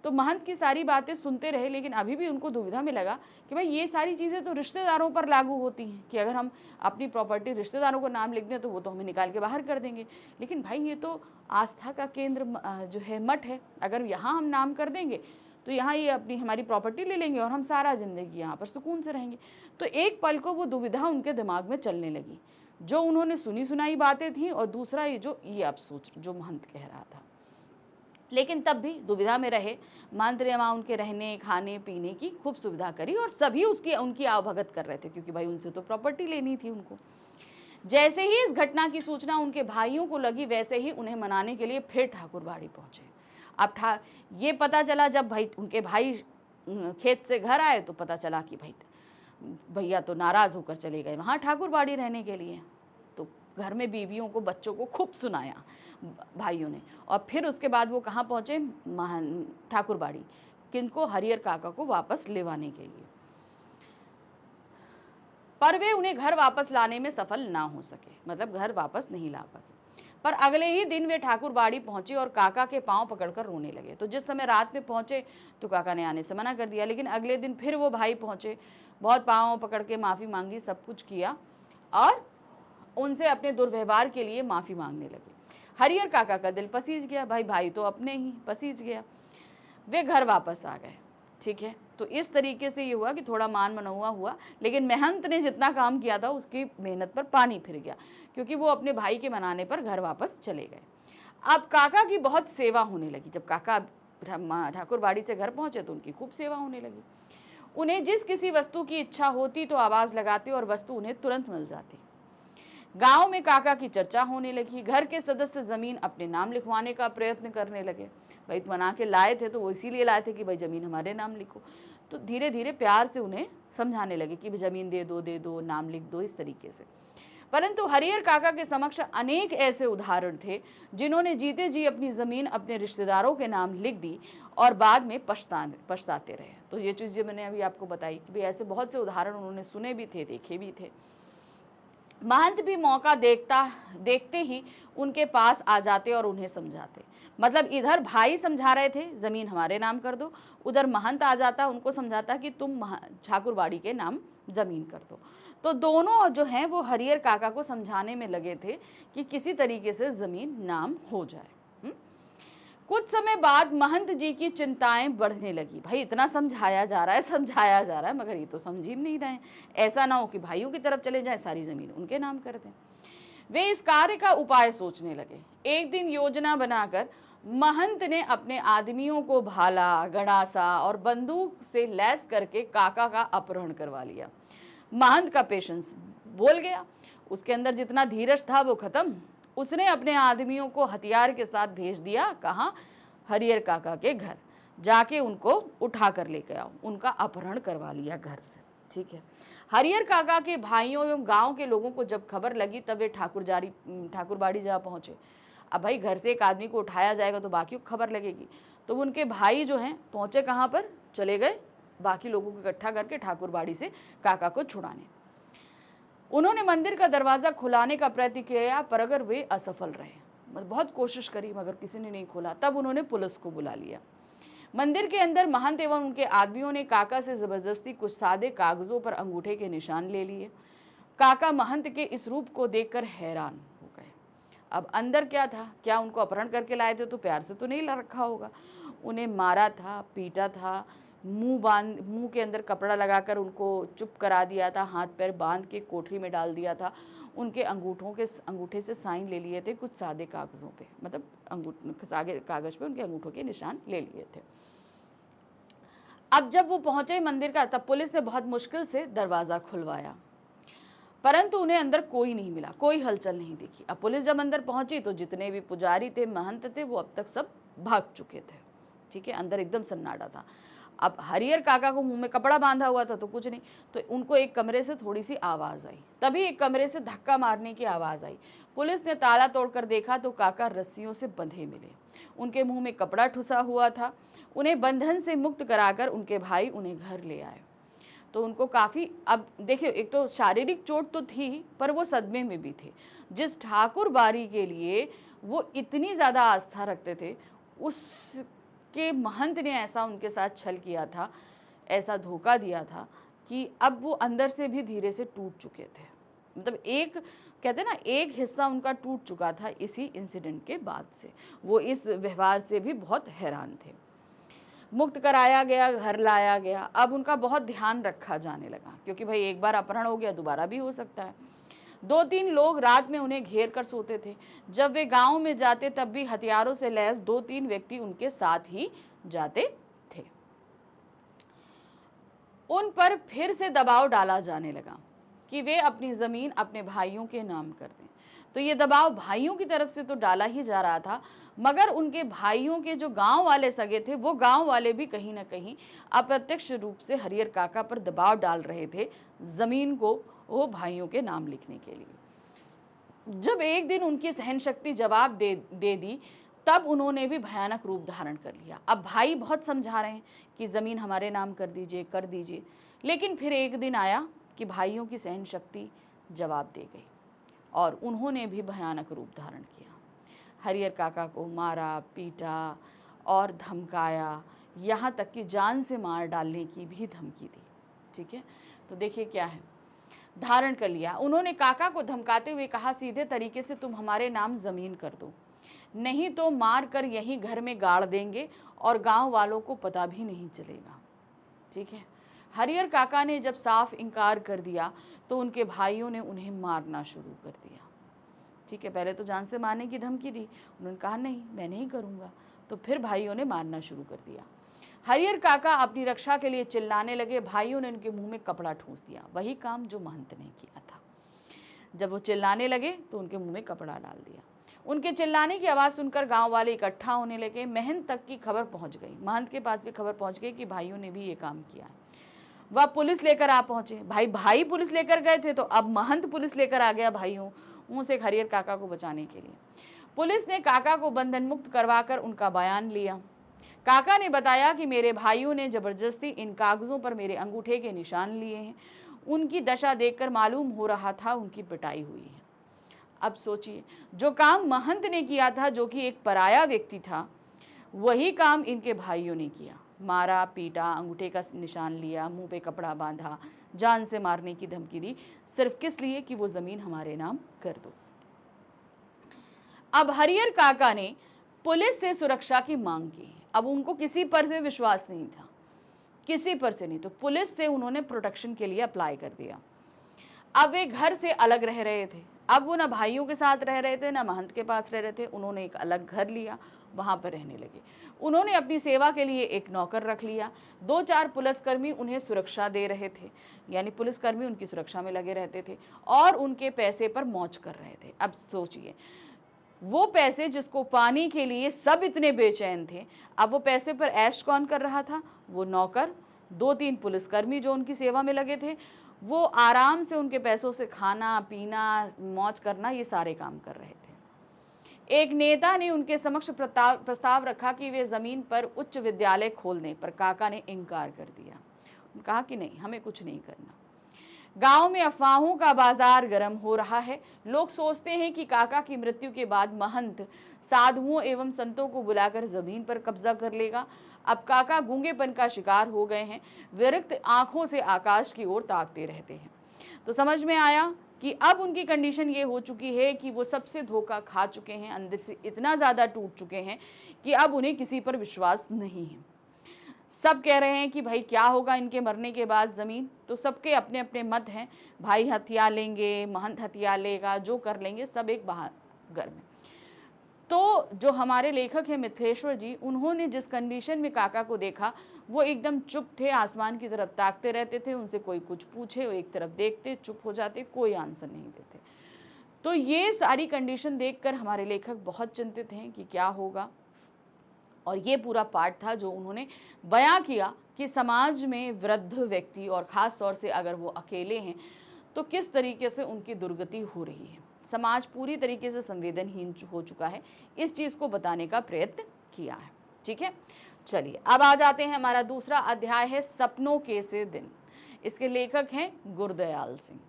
तो महंत की सारी बातें सुनते रहे, लेकिन अभी भी उनको दुविधा में लगा कि भाई ये सारी चीज़ें तो रिश्तेदारों पर लागू होती हैं कि अगर हम अपनी प्रॉपर्टी रिश्तेदारों को नाम लिख दें तो वो तो हमें निकाल के बाहर कर देंगे। लेकिन भाई ये तो आस्था का केंद्र जो है मठ है, अगर यहाँ हम नाम कर देंगे तो यहाँ ये अपनी हमारी प्रॉपर्टी ले लेंगे और हम सारा ज़िंदगी यहाँ पर सुकून से रहेंगे। तो एक पल को वो दुविधा उनके दिमाग में चलने लगी, जो उन्होंने सुनी सुनाई बातें थीं और दूसरा ये आप सोच जो महंत कह रहा था। लेकिन तब भी दुविधा में रहे। महंत ने वहाँ उनके रहने खाने पीने की खूब सुविधा करी और सभी उनकी आवभगत कर रहे थे, क्योंकि भाई उनसे तो प्रॉपर्टी लेनी थी उनको। जैसे ही इस घटना की सूचना उनके भाइयों को लगी, वैसे ही उन्हें मनाने के लिए फिर ठाकुरबाड़ी पहुंचे। अब ये पता चला, जब भाई उनके भाई खेत से घर आए तो पता चला कि भाई भैया तो नाराज़ होकर चले गए वहाँ ठाकुरबाड़ी रहने के लिए। तो घर में बीवियों को बच्चों को खूब सुनाया भाइयों ने, और फिर उसके बाद वो कहाँ पहुँचे, ठाकुरबाड़ी, किनको, हरिहर काका को वापस लेवाने के लिए। पर वे उन्हें घर वापस लाने में सफल ना हो सके, मतलब घर वापस नहीं ला पाए। पर अगले ही दिन वे ठाकुरबाड़ी पहुंचे और काका के पांव पकड़कर रोने लगे। तो जिस समय रात में पहुंचे तो काका ने आने से मना कर दिया, लेकिन अगले दिन फिर वो भाई पहुंचे, बहुत पांव पकड़ के माफ़ी मांगी, सब कुछ किया और उनसे अपने दुर्व्यवहार के लिए माफ़ी मांगने लगे। हरिहर काका का दिल पसीज गया, भाई तो अपने ही पसीज गया। वे घर वापस आ गए। ठीक है, तो इस तरीके से ये हुआ कि थोड़ा मान मनौवा हुआ, लेकिन महंत ने जितना काम किया था उसकी मेहनत पर पानी फिर गया, क्योंकि वो अपने भाई के मनाने पर घर वापस चले गए। अब काका की बहुत सेवा होने लगी। जब काका ठाकुरबाड़ी से घर पहुंचे तो उनकी खूब सेवा होने लगी। उन्हें जिस किसी वस्तु की इच्छा होती तो आवाज़ लगाते और वस्तु उन्हें तुरंत मिल जाती। गांव में काका की चर्चा होने लगी। घर के सदस्य जमीन अपने नाम लिखवाने का प्रयत्न करने लगे। भाई बना के लाए थे तो वो इसीलिए लाए थे कि भाई ज़मीन हमारे नाम लिखो। तो धीरे धीरे प्यार से उन्हें समझाने लगे कि ज़मीन दे दो, नाम लिख दो, इस तरीके से। परंतु हरिहर काका के समक्ष अनेक ऐसे उदाहरण थे जिन्होंने जीते जी अपनी ज़मीन अपने रिश्तेदारों के नाम लिख दी और बाद में पछताते रहे। तो ये चीज़ मैंने अभी आपको बताई कि भाई ऐसे बहुत से उदाहरण उन्होंने सुने भी थे, देखे भी थे। महंत भी मौका देखते ही उनके पास आ जाते और उन्हें समझाते। मतलब इधर भाई समझा रहे थे ज़मीन हमारे नाम कर दो, उधर महंत आ जाता, उनको समझाता कि तुम ठाकुरबाड़ी के नाम ज़मीन कर दो। तो दोनों जो हैं वो हरिहर काका को समझाने में लगे थे कि किसी तरीके से ज़मीन नाम हो जाए। कुछ समय बाद महंत जी की चिंताएं बढ़ने लगी। भाई इतना समझाया जा रहा है, मगर ये तो समझ ही नहीं रहे हैं। ऐसा ना हो कि भाइयों की तरफ चले जाए, सारी ज़मीन उनके नाम कर दें। वे इस कार्य का उपाय सोचने लगे। एक दिन योजना बनाकर महंत ने अपने आदमियों को भाला, गड़ासा और बंदूक से लैस करके काका का अपहरण करवा लिया। महंत का पेशेंस बोल गया, उसके अंदर जितना धीरज था वो खत्म। उसने अपने आदमियों को हथियार के साथ भेज दिया, कहाँ, हरिहर काका के घर। जाके उनको उठा कर लेके आओ, उनका अपहरण करवा लिया घर से। ठीक है, हरिहर काका के भाइयों एवं गांव के लोगों को जब खबर लगी तब वे ठाकुरबाड़ी जा पहुंचे। अब भाई घर से एक आदमी को उठाया जाएगा तो बाकी को खबर लगेगी। तो उनके भाई जो हैं पहुंचे कहाँ पर, चले गए बाकी लोगों को इकट्ठा करके ठाकुरबाड़ी से काका को छुड़ाने। उन्होंने मंदिर का दरवाज़ा खुलाने का प्रयत्न किया, पर अगर वे असफल रहे। बहुत कोशिश करी मगर किसी ने नहीं खोला। तब उन्होंने पुलिस को बुला लिया। मंदिर के अंदर महंत एवं उनके आदमियों ने काका से ज़बरदस्ती कुछ सादे कागज़ों पर अंगूठे के निशान ले लिए। काका महंत के इस रूप को देखकर हैरान हो गए। अब अंदर क्या था, क्या उनको अपहरण करके लाए थे तो प्यार से तो नहीं ला रखा होगा। उन्हें मारा था, पीटा था, मुंह के अंदर कपड़ा लगाकर उनको चुप करा दिया था, हाथ पैर बांध के कोठरी में डाल दिया था। उनके अंगूठे से साइन ले लिए थे कुछ सादे कागज़ों पे, मतलब सादे कागज़ पे उनके अंगूठों के निशान ले लिए थे। अब जब वो पहुंचे मंदिर का, तब पुलिस ने बहुत मुश्किल से दरवाज़ा खुलवाया, परंतु उन्हें अंदर कोई नहीं मिला, कोई हलचल नहीं दिखी। अब पुलिस जब अंदर पहुंची तो जितने भी पुजारी थे, महंत थे, वो अब तक सब भाग चुके थे। ठीक है, अंदर एकदम सन्नाटा था। अब हरिहर काका को मुंह में कपड़ा बांधा हुआ था तो कुछ नहीं, तो उनको एक कमरे से थोड़ी सी आवाज आई, तभी एक कमरे से धक्का मारने की आवाज आई। पुलिस ने ताला तोड़कर देखा तो काका रस्सियों से बंधे मिले, उनके मुंह में कपड़ा ठुसा हुआ था। उन्हें बंधन से मुक्त कराकर उनके भाई उन्हें घर ले आए। तो उनको काफ़ी, अब देखिए, एक तो शारीरिक चोट तो थी पर वो सदमे में भी थे। जिस ठाकुर बारी के लिए वो इतनी ज़्यादा आस्था रखते थे, उसके महंत ने ऐसा उनके साथ छल किया था, ऐसा धोखा दिया था कि अब वो अंदर से भी धीरे से टूट चुके थे। मतलब एक कहते हैं ना, एक हिस्सा उनका टूट चुका था इसी इंसिडेंट के बाद से। वो इस व्यवहार से भी बहुत हैरान थे। मुक्त कराया गया, घर लाया गया। अब उनका बहुत ध्यान रखा जाने लगा, क्योंकि भाई एक बार अपहरण हो गया, दोबारा भी हो सकता है। 2-3 लोग रात में उन्हें घेर कर सोते थे। जब वे गांव में जाते तब भी हथियारों से लैस 2-3 व्यक्ति उनके साथ ही जाते थे। उन पर फिर से दबाव डाला जाने लगा कि वे अपनी जमीन अपने भाइयों के नाम कर दें। तो ये दबाव भाइयों की तरफ से तो डाला ही जा रहा था, मगर उनके भाइयों के जो गांव वाले सगे थे, वो गांव वाले भी कहीं ना कहीं अप्रत्यक्ष रूप से हरिहर काका पर दबाव डाल रहे थे जमीन को वो भाइयों के नाम लिखने के लिए। जब एक दिन उनकी सहन शक्ति जवाब दे दी, तब उन्होंने भी भयानक रूप धारण कर लिया। अब भाई बहुत समझा रहे हैं कि जमीन हमारे नाम कर दीजिए, लेकिन फिर एक दिन आया कि भाइयों की सहन शक्ति जवाब दे गई और उन्होंने भी भयानक रूप धारण किया। हरिहर काका को मारा, पीटा और धमकाया, यहाँ तक कि जान से मार डालने की भी धमकी दी। ठीक है, तो देखिए क्या है, धारण कर लिया। उन्होंने काका को धमकाते हुए कहा, सीधे तरीके से तुम हमारे नाम जमीन कर दो, नहीं तो मार कर यहीं घर में गाड़ देंगे और गांव वालों को पता भी नहीं चलेगा। ठीक है, हरिहर काका ने जब साफ इनकार कर दिया तो उनके भाइयों ने उन्हें मारना शुरू कर दिया। ठीक है, पहले तो जान से मारने की धमकी दी, उन्होंने कहा नहीं मैं नहीं करूँगा, तो फिर भाइयों ने मारना शुरू कर दिया। हरिहर काका अपनी रक्षा के लिए चिल्लाने लगे, भाइयों ने उनके मुंह में कपड़ा ठूंस दिया, वही काम जो महंत ने किया था। जब वो चिल्लाने लगे तो उनके मुंह में कपड़ा डाल दिया। उनके चिल्लाने की आवाज़ सुनकर गांव वाले इकट्ठा होने लगे। महंत तक की खबर पहुंच गई, महंत के पास भी खबर पहुंच गई कि भाइयों ने भी ये काम किया है। वह पुलिस लेकर आ पहुंचे। भाई पुलिस लेकर गए थे, तो अब महंत पुलिस लेकर आ गया भाइयों से हरिहर काका को बचाने के लिए। पुलिस ने काका को बंधन मुक्त करवाकर उनका बयान लिया। काका ने बताया कि मेरे भाइयों ने जबरदस्ती इन कागजों पर मेरे अंगूठे के निशान लिए हैं। उनकी दशा देखकर मालूम हो रहा था उनकी पिटाई हुई है। अब सोचिए, जो काम महंत ने किया था, जो कि एक पराया व्यक्ति था, वही काम इनके भाइयों ने किया। मारा, पीटा, अंगूठे का निशान लिया, मुंह पे कपड़ा बांधा, जान से मारने की धमकी दी, सिर्फ किस लिए कि वो जमीन हमारे नाम कर दो। अब हरिहर काका ने पुलिस से सुरक्षा की मांग की। अब उनको किसी पर से विश्वास नहीं था, किसी पर से नहीं, तो पुलिस से उन्होंने प्रोटेक्शन के लिए अप्लाई कर दिया। अब वे घर से अलग रह रहे थे। अब वो ना भाइयों के साथ रह रहे थे, ना महंत के पास रह रहे थे। उन्होंने एक अलग घर लिया, वहाँ पर रहने लगे। उन्होंने अपनी सेवा के लिए एक नौकर रख लिया। 2-4 पुलिसकर्मी उन्हें सुरक्षा दे रहे थे, यानी पुलिसकर्मी उनकी सुरक्षा में लगे रहते थे और उनके पैसे पर मौज कर रहे थे। अब सोचिए, वो पैसे जिसको पाने के लिए सब इतने बेचैन थे, अब वो पैसे पर ऐश कौन कर रहा था? वो नौकर, 2-3 पुलिसकर्मी जो उनकी सेवा में लगे थे, वो आराम से उनके पैसों से खाना पीना, मौज करना, ये सारे काम कर रहे थे। एक नेता ने उनके समक्ष प्रस्ताव रखा कि वे जमीन पर उच्च विद्यालय खोल दें, पर काका ने इनकार कर दिया। उन्होंने कहा कि नहीं, हमें कुछ नहीं करना। गांव में अफवाहों का बाजार गर्म हो रहा है। लोग सोचते हैं कि काका की मृत्यु के बाद महंत साधुओं एवं संतों को बुलाकर जमीन पर कब्जा कर लेगा। अब काका गूंगेपन का शिकार हो गए हैं, विरक्त आंखों से आकाश की ओर ताकते रहते हैं। तो समझ में आया कि अब उनकी कंडीशन ये हो चुकी है कि वो सबसे धोखा खा चुके हैं, अंदर से इतना ज़्यादा टूट चुके हैं कि अब उन्हें किसी पर विश्वास नहीं है। सब कह रहे हैं कि भाई क्या होगा इनके मरने के बाद ज़मीन, तो सबके अपने अपने मत हैं। भाई हथिया लेंगे, महंत हथिया लेगा, जो कर लेंगे, सब एक बहागर में। तो जो हमारे लेखक हैं मिथिलेश्वर जी, उन्होंने जिस कंडीशन में काका को देखा, वो एकदम चुप थे, आसमान की तरफ ताकते रहते थे। उनसे कोई कुछ पूछे, वो एक तरफ देखते, चुप हो जाते, कोई आंसर नहीं देते। तो ये सारी कंडीशन देखकर हमारे लेखक बहुत चिंतित हैं कि क्या होगा, और ये पूरा पार्ट था जो उन्होंने बयां किया कि समाज में वृद्ध व्यक्ति और ख़ास तौर से अगर वो अकेले हैं तो किस तरीके से उनकी दुर्गति हो रही है। समाज पूरी तरीके से संवेदनहीन हो चुका है, इस चीज़ को बताने का प्रयत्न किया है। ठीक है, चलिए अब आ जाते हैं, हमारा दूसरा अध्याय है सपनों के से दिन। इसके लेखक हैं गुरदयाल सिंह।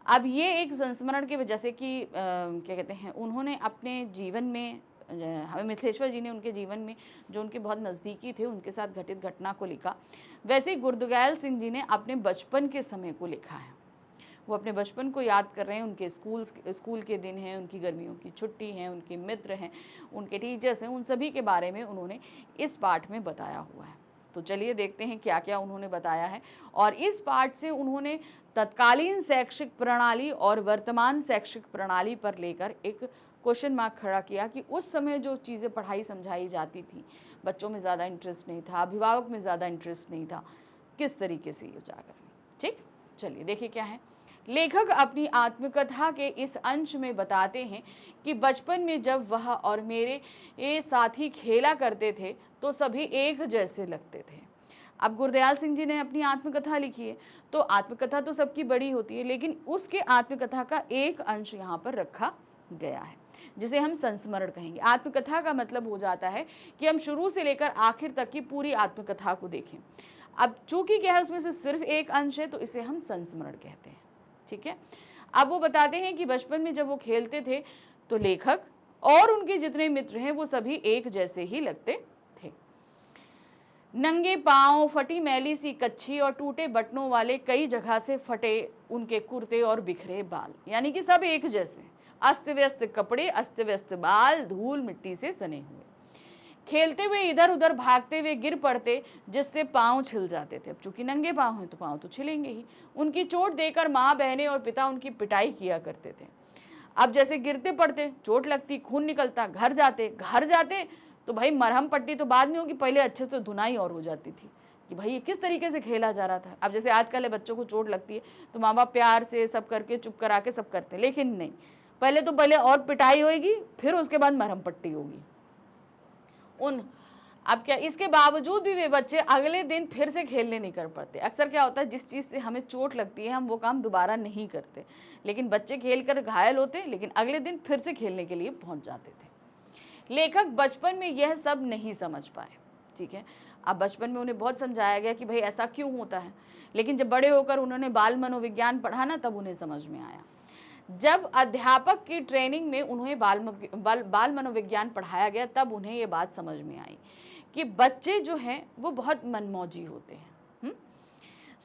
अब ये एक संस्मरण के जैसे कि क्या कहते हैं, उन्होंने अपने जीवन में, हमें मिथिलेश्वर जी ने उनके जीवन में जो उनके बहुत नज़दीकी थे उनके साथ घटित घटना को लिखा, वैसे ही गुरदयाल सिंह जी ने अपने बचपन के समय को लिखा है। वो अपने बचपन को याद कर रहे हैं, उनके स्कूल के दिन हैं, उनकी गर्मियों की छुट्टी हैं, उनके मित्र हैं, उनके टीचर्स हैं, उन सभी के बारे में उन्होंने इस पाठ में बताया हुआ है। तो चलिए देखते हैं क्या क्या उन्होंने बताया है। और इस पाठ से उन्होंने तत्कालीन शैक्षिक प्रणाली और वर्तमान शैक्षिक प्रणाली पर लेकर एक क्वेश्चन मार्क खड़ा किया कि उस समय जो चीज़ें पढ़ाई समझाई जाती थी, बच्चों में ज़्यादा इंटरेस्ट नहीं था, अभिभावक में ज़्यादा इंटरेस्ट नहीं था, किस तरीके से ये उजागर। ठीक, चलिए देखिए क्या है। लेखक अपनी आत्मकथा के इस अंश में बताते हैं कि बचपन में जब वह और मेरे ये साथी खेला करते थे तो सभी एक जैसे लगते थे। अब गुरदयाल सिंह जी ने अपनी आत्मकथा लिखी है, तो आत्मकथा तो सबकी बड़ी होती है, लेकिन उसके आत्मकथा का एक अंश यहाँ पर रखा गया है जिसे हम संस्मरण कहेंगे। आत्मकथा का मतलब हो जाता है कि हम शुरू से लेकर आखिर तक की पूरी आत्मकथा को देखें। अब चूंकि क्या है, उसमें से सिर्फ एक अंश है, तो इसे हम संस्मरण कहते हैं। ठीक है, अब वो बताते हैं कि बचपन में जब वो खेलते थे तो लेखक और उनके जितने मित्र हैं वो सभी एक जैसे ही लगते थे। नंगे पांव, फटी मैली सी कच्छी और टूटे बटनों वाले कई जगह से फटे उनके कुर्ते और बिखरे बाल, यानी कि सब एक जैसे, अस्त व्यस्त कपड़े, अस्त व्यस्त बाल, धूल मिट्टी से सने हुए। खेलते हुए इधर उधर भागते हुए गिर पड़ते जिससे पांव छिल जाते थे। अब चूंकि नंगे पांव हैं तो पांव तो छिलेंगे ही। उनकी चोट देकर माँ, बहनें और पिता उनकी पिटाई किया करते थे। अब जैसे गिरते पड़ते, चोट लगती, खून निकलता, घर जाते तो भाई मरहम पट्टी तो बाद में होगी, पहले अच्छे से धुनाई और हो जाती थी कि भाई ये किस तरीके से खेला जा रहा था। अब जैसे आजकल बच्चों को चोट लगती है तो माँ बाप प्यार से सब करके चुप करा के सब करते हैं, लेकिन नहीं, पहले और पिटाई होगी, फिर उसके बाद मरहम पट्टी होगी। अब क्या, इसके बावजूद भी वे बच्चे अगले दिन फिर से खेलने नहीं कर पाते। अक्सर क्या होता है, जिस चीज़ से हमें चोट लगती है हम वो काम दोबारा नहीं करते, लेकिन बच्चे खेल कर घायल होते, लेकिन अगले दिन फिर से खेलने के लिए पहुंच जाते थे। लेखक बचपन में यह सब नहीं समझ पाए। ठीक है, अब बचपन में उन्हें बहुत समझाया गया कि भाई ऐसा क्यों होता है, लेकिन जब बड़े होकर उन्होंने बाल मनोविज्ञान पढ़ा ना, तब उन्हें समझ में आया। जब अध्यापक की ट्रेनिंग में उन्हें बाल मनोविज्ञान पढ़ाया गया, तब उन्हें ये बात समझ में आई कि बच्चे जो हैं वो बहुत मनमौजी होते हैं।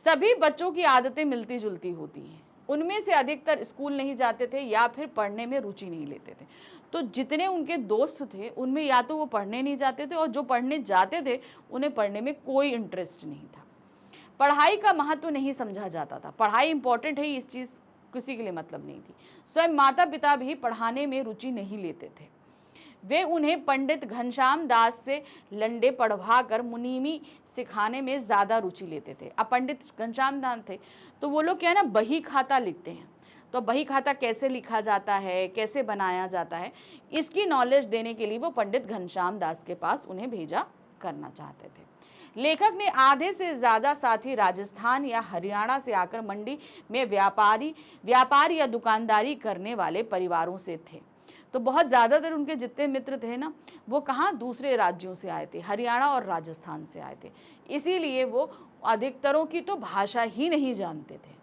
सभी बच्चों की आदतें मिलती जुलती होती हैं। उनमें से अधिकतर स्कूल नहीं जाते थे या फिर पढ़ने में रुचि नहीं लेते थे। तो जितने उनके दोस्त थे उनमें या तो वो पढ़ने नहीं जाते थे, और जो पढ़ने जाते थे उन्हें पढ़ने में कोई इंटरेस्ट नहीं था। पढ़ाई का महत्व नहीं समझा जाता था। पढ़ाई इंपॉर्टेंट है, इस चीज़ किसी के लिए मतलब नहीं थी। स्वयं माता पिता भी पढ़ाने में रुचि नहीं लेते थे। वे उन्हें पंडित घनश्याम दास से लंडे पढ़वा कर मुनीमी सिखाने में ज़्यादा रुचि लेते थे। अब पंडित घनश्याम दास थे तो वो लोग क्या है ना, बही खाता लिखते हैं, तो बही खाता कैसे लिखा जाता है, कैसे बनाया जाता है, इसकी नॉलेज देने के लिए वो पंडित घनश्याम दास के पास उन्हें भेजा करना चाहते थे। लेखक ने आधे से ज़्यादा साथी राजस्थान या हरियाणा से आकर मंडी में व्यापार या दुकानदारी करने वाले परिवारों से थे। तो बहुत ज़्यादातर उनके जितने मित्र थे ना, वो कहाँ, दूसरे राज्यों से आए थे, हरियाणा और राजस्थान से आए थे। इसीलिए वो अधिकतरों की तो भाषा ही नहीं जानते थे।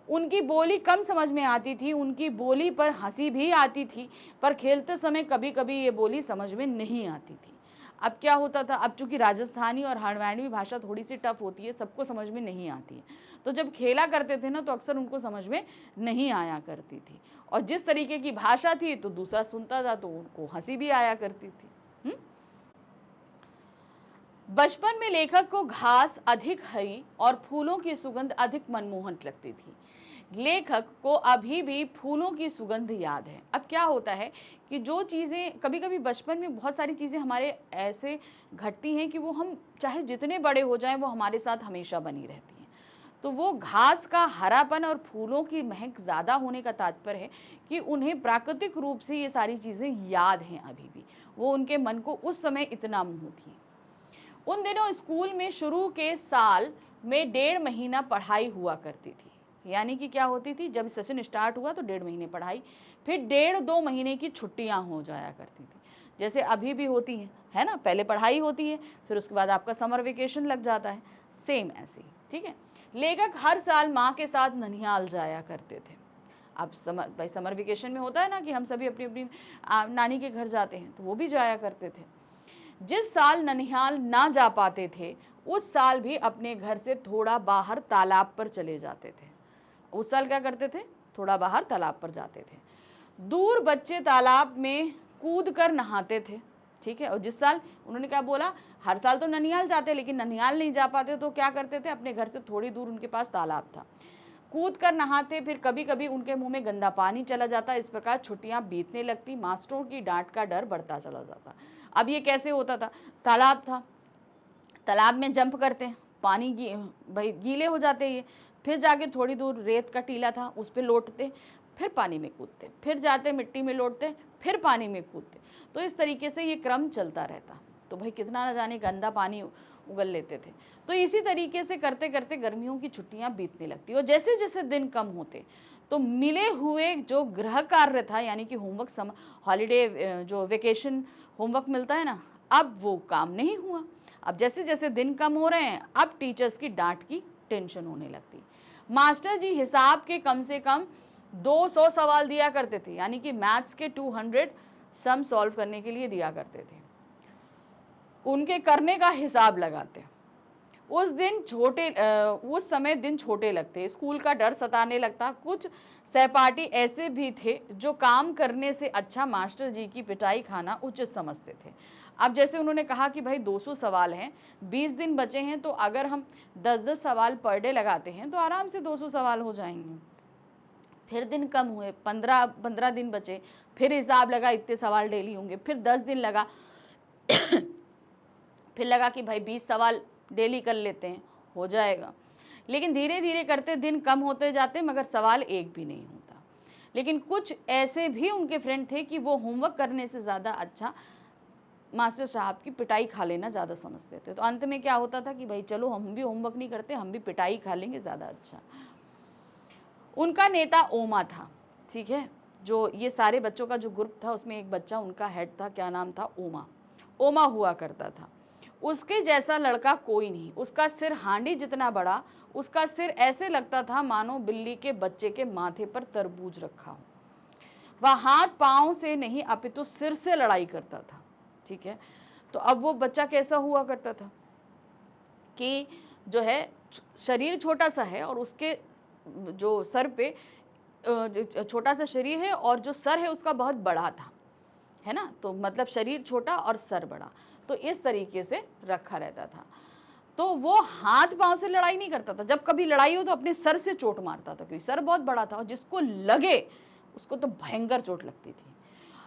उनकी बोली कम समझ में आती थी, उनकी बोली पर हंसी भी आती थी, पर खेलते समय कभी कभी ये बोली समझ में नहीं आती थी। अब क्या होता था, अब चूंकि राजस्थानी और हरियाणवी भाषा थोड़ी सी टफ होती है, सबको समझ में नहीं आती है, तो जब खेला करते थे ना तो अक्सर उनको समझ में नहीं आया करती थी। और जिस तरीके की भाषा थी तो दूसरा सुनता था तो उनको हंसी भी आया करती थी। बचपन में लेखक को घास अधिक हरी और फूलों की सुगंध अधिक मनमोहन लगती थी। लेखक को अभी भी फूलों की सुगंध याद है। अब क्या होता है कि जो चीज़ें कभी कभी बचपन में बहुत सारी चीज़ें हमारे ऐसे घटती हैं कि वो हम चाहे जितने बड़े हो जाएं वो हमारे साथ हमेशा बनी रहती हैं। तो वो घास का हरापन और फूलों की महक ज़्यादा होने का तात्पर्य है कि उन्हें प्राकृतिक रूप से ये सारी चीज़ें याद हैं अभी भी, वो उनके मन को उस समय इतना मोह थी। उन दिनों स्कूल में शुरू के साल में 1.5 महीना पढ़ाई हुआ करती थी। यानी कि क्या होती थी, जब सेशन स्टार्ट हुआ तो 1.5 महीने पढ़ाई, फिर 1.5-2 महीने की छुट्टियां हो जाया करती थी, जैसे अभी भी होती हैं, है ना। पहले पढ़ाई होती है, फिर उसके बाद आपका समर वेकेशन लग जाता है, सेम ऐसे ही, ठीक है। लेखक हर साल माँ के साथ ननिहाल जाया करते थे। अब समर वेकेशन में होता है ना कि हम सभी अपनी अपनी नानी के घर जाते हैं, तो वो भी जाया करते थे। जिस साल ननिहाल ना जा पाते थे, उस साल भी अपने घर से थोड़ा बाहर तालाब पर चले जाते थे। उस साल क्या करते थे, थोड़ा बाहर तालाब पर जाते थे। दूर बच्चे तालाब में कूद कर नहाते थे, ठीक है। और जिस साल उन्होंने क्या बोला, हर साल तो ननिहाल जाते, लेकिन ननिहाल नहीं जा पाते तो क्या करते थे, अपने घर से थोड़ी दूर उनके पास तालाब था, कूद कर नहाते। फिर कभी कभी उनके मुंह में गंदा पानी चला जाता। इस प्रकार छुट्टियां बीतने लगती, मास्टरों की डांट का डर बढ़ता चला जाता। अब ये कैसे होता था, तालाब था, तालाब में जंप करते, पानी भाई गीले हो जाते ये, फिर जाके थोड़ी दूर रेत का टीला था, उस पर लौटते, फिर पानी में कूदते, फिर जाते मिट्टी में लौटते, फिर पानी में कूदते। तो इस तरीके से ये क्रम चलता रहता। तो भाई कितना न जाने गंदा पानी उगल लेते थे। तो इसी तरीके से करते करते गर्मियों की छुट्टियां बीतने लगती और जैसे जैसे दिन कम होते तो मिले हुए जो गृह कार्य था, यानी कि होमवर्क, हॉलीडे जो वेकेशन होमवर्क मिलता है ना, अब वो काम नहीं हुआ। अब जैसे जैसे दिन कम हो रहे हैं, अब टीचर्स की डांट की टेंशन होने लगती। मास्टर जी हिसाब के कम से कम 200 सवाल दिया करते थे, यानी कि मैथ्स के 200 सम सॉल्व करने के लिए दिया करते थे। उनके करने का हिसाब लगाते। उस समय दिन छोटे लगते, स्कूल का डर सताने लगता। कुछ सहपाठी ऐसे भी थे जो काम करने से अच्छा मास्टर जी की पिटाई खाना उचित समझते थे। अब जैसे उन्होंने कहा कि भाई 200 सवाल हैं, 20 दिन बचे हैं, तो अगर हम 10-10 सवाल पर डे लगाते हैं तो आराम से 200 सवाल हो जाएंगे। फिर दिन कम हुए, 15 दिन बचे, फिर हिसाब लगा इतने सवाल डेली होंगे। फिर 10 दिन लगा फिर लगा कि भाई 20 सवाल डेली कर लेते हैं, हो जाएगा। लेकिन धीरे धीरे करते दिन कम होते जाते, मगर सवाल एक भी नहीं होता। लेकिन कुछ ऐसे भी उनके फ्रेंड थे कि वो होमवर्क करने से ज़्यादा अच्छा मास्टर साहब की पिटाई खा लेना ज़्यादा समझते थे। तो अंत में क्या होता था कि भाई चलो हम भी होमवर्क नहीं करते, हम भी पिटाई खा लेंगे, ज़्यादा अच्छा। उनका नेता ओमा था, ठीक है। जो ये सारे बच्चों का जो ग्रुप था, उसमें एक बच्चा उनका हेड था, क्या नाम था, ओमा। ओमा हुआ करता था। उसके जैसा लड़का कोई नहीं। उसका सिर हांडी जितना बड़ा, उसका सिर ऐसे लगता था मानो बिल्ली के बच्चे के माथे पर तरबूज रखा हो। वह हाथ पांव से नहीं अपितु सिर से लड़ाई करता था, ठीक है। तो अब वो बच्चा कैसा हुआ करता था कि जो है शरीर छोटा सा है और उसके जो सर पे छोटा सा शरीर है और जो सर है उसका बहुत बड़ा था, है ना। तो मतलब शरीर छोटा और सर बड़ा, तो इस तरीके से रखा रहता था। तो वो हाथ पांव से लड़ाई नहीं करता था, जब कभी लड़ाई हो तो अपने सर से चोट मारता था, क्योंकि सर बहुत बड़ा था और जिसको लगे उसको तो भयंकर चोट लगती थी।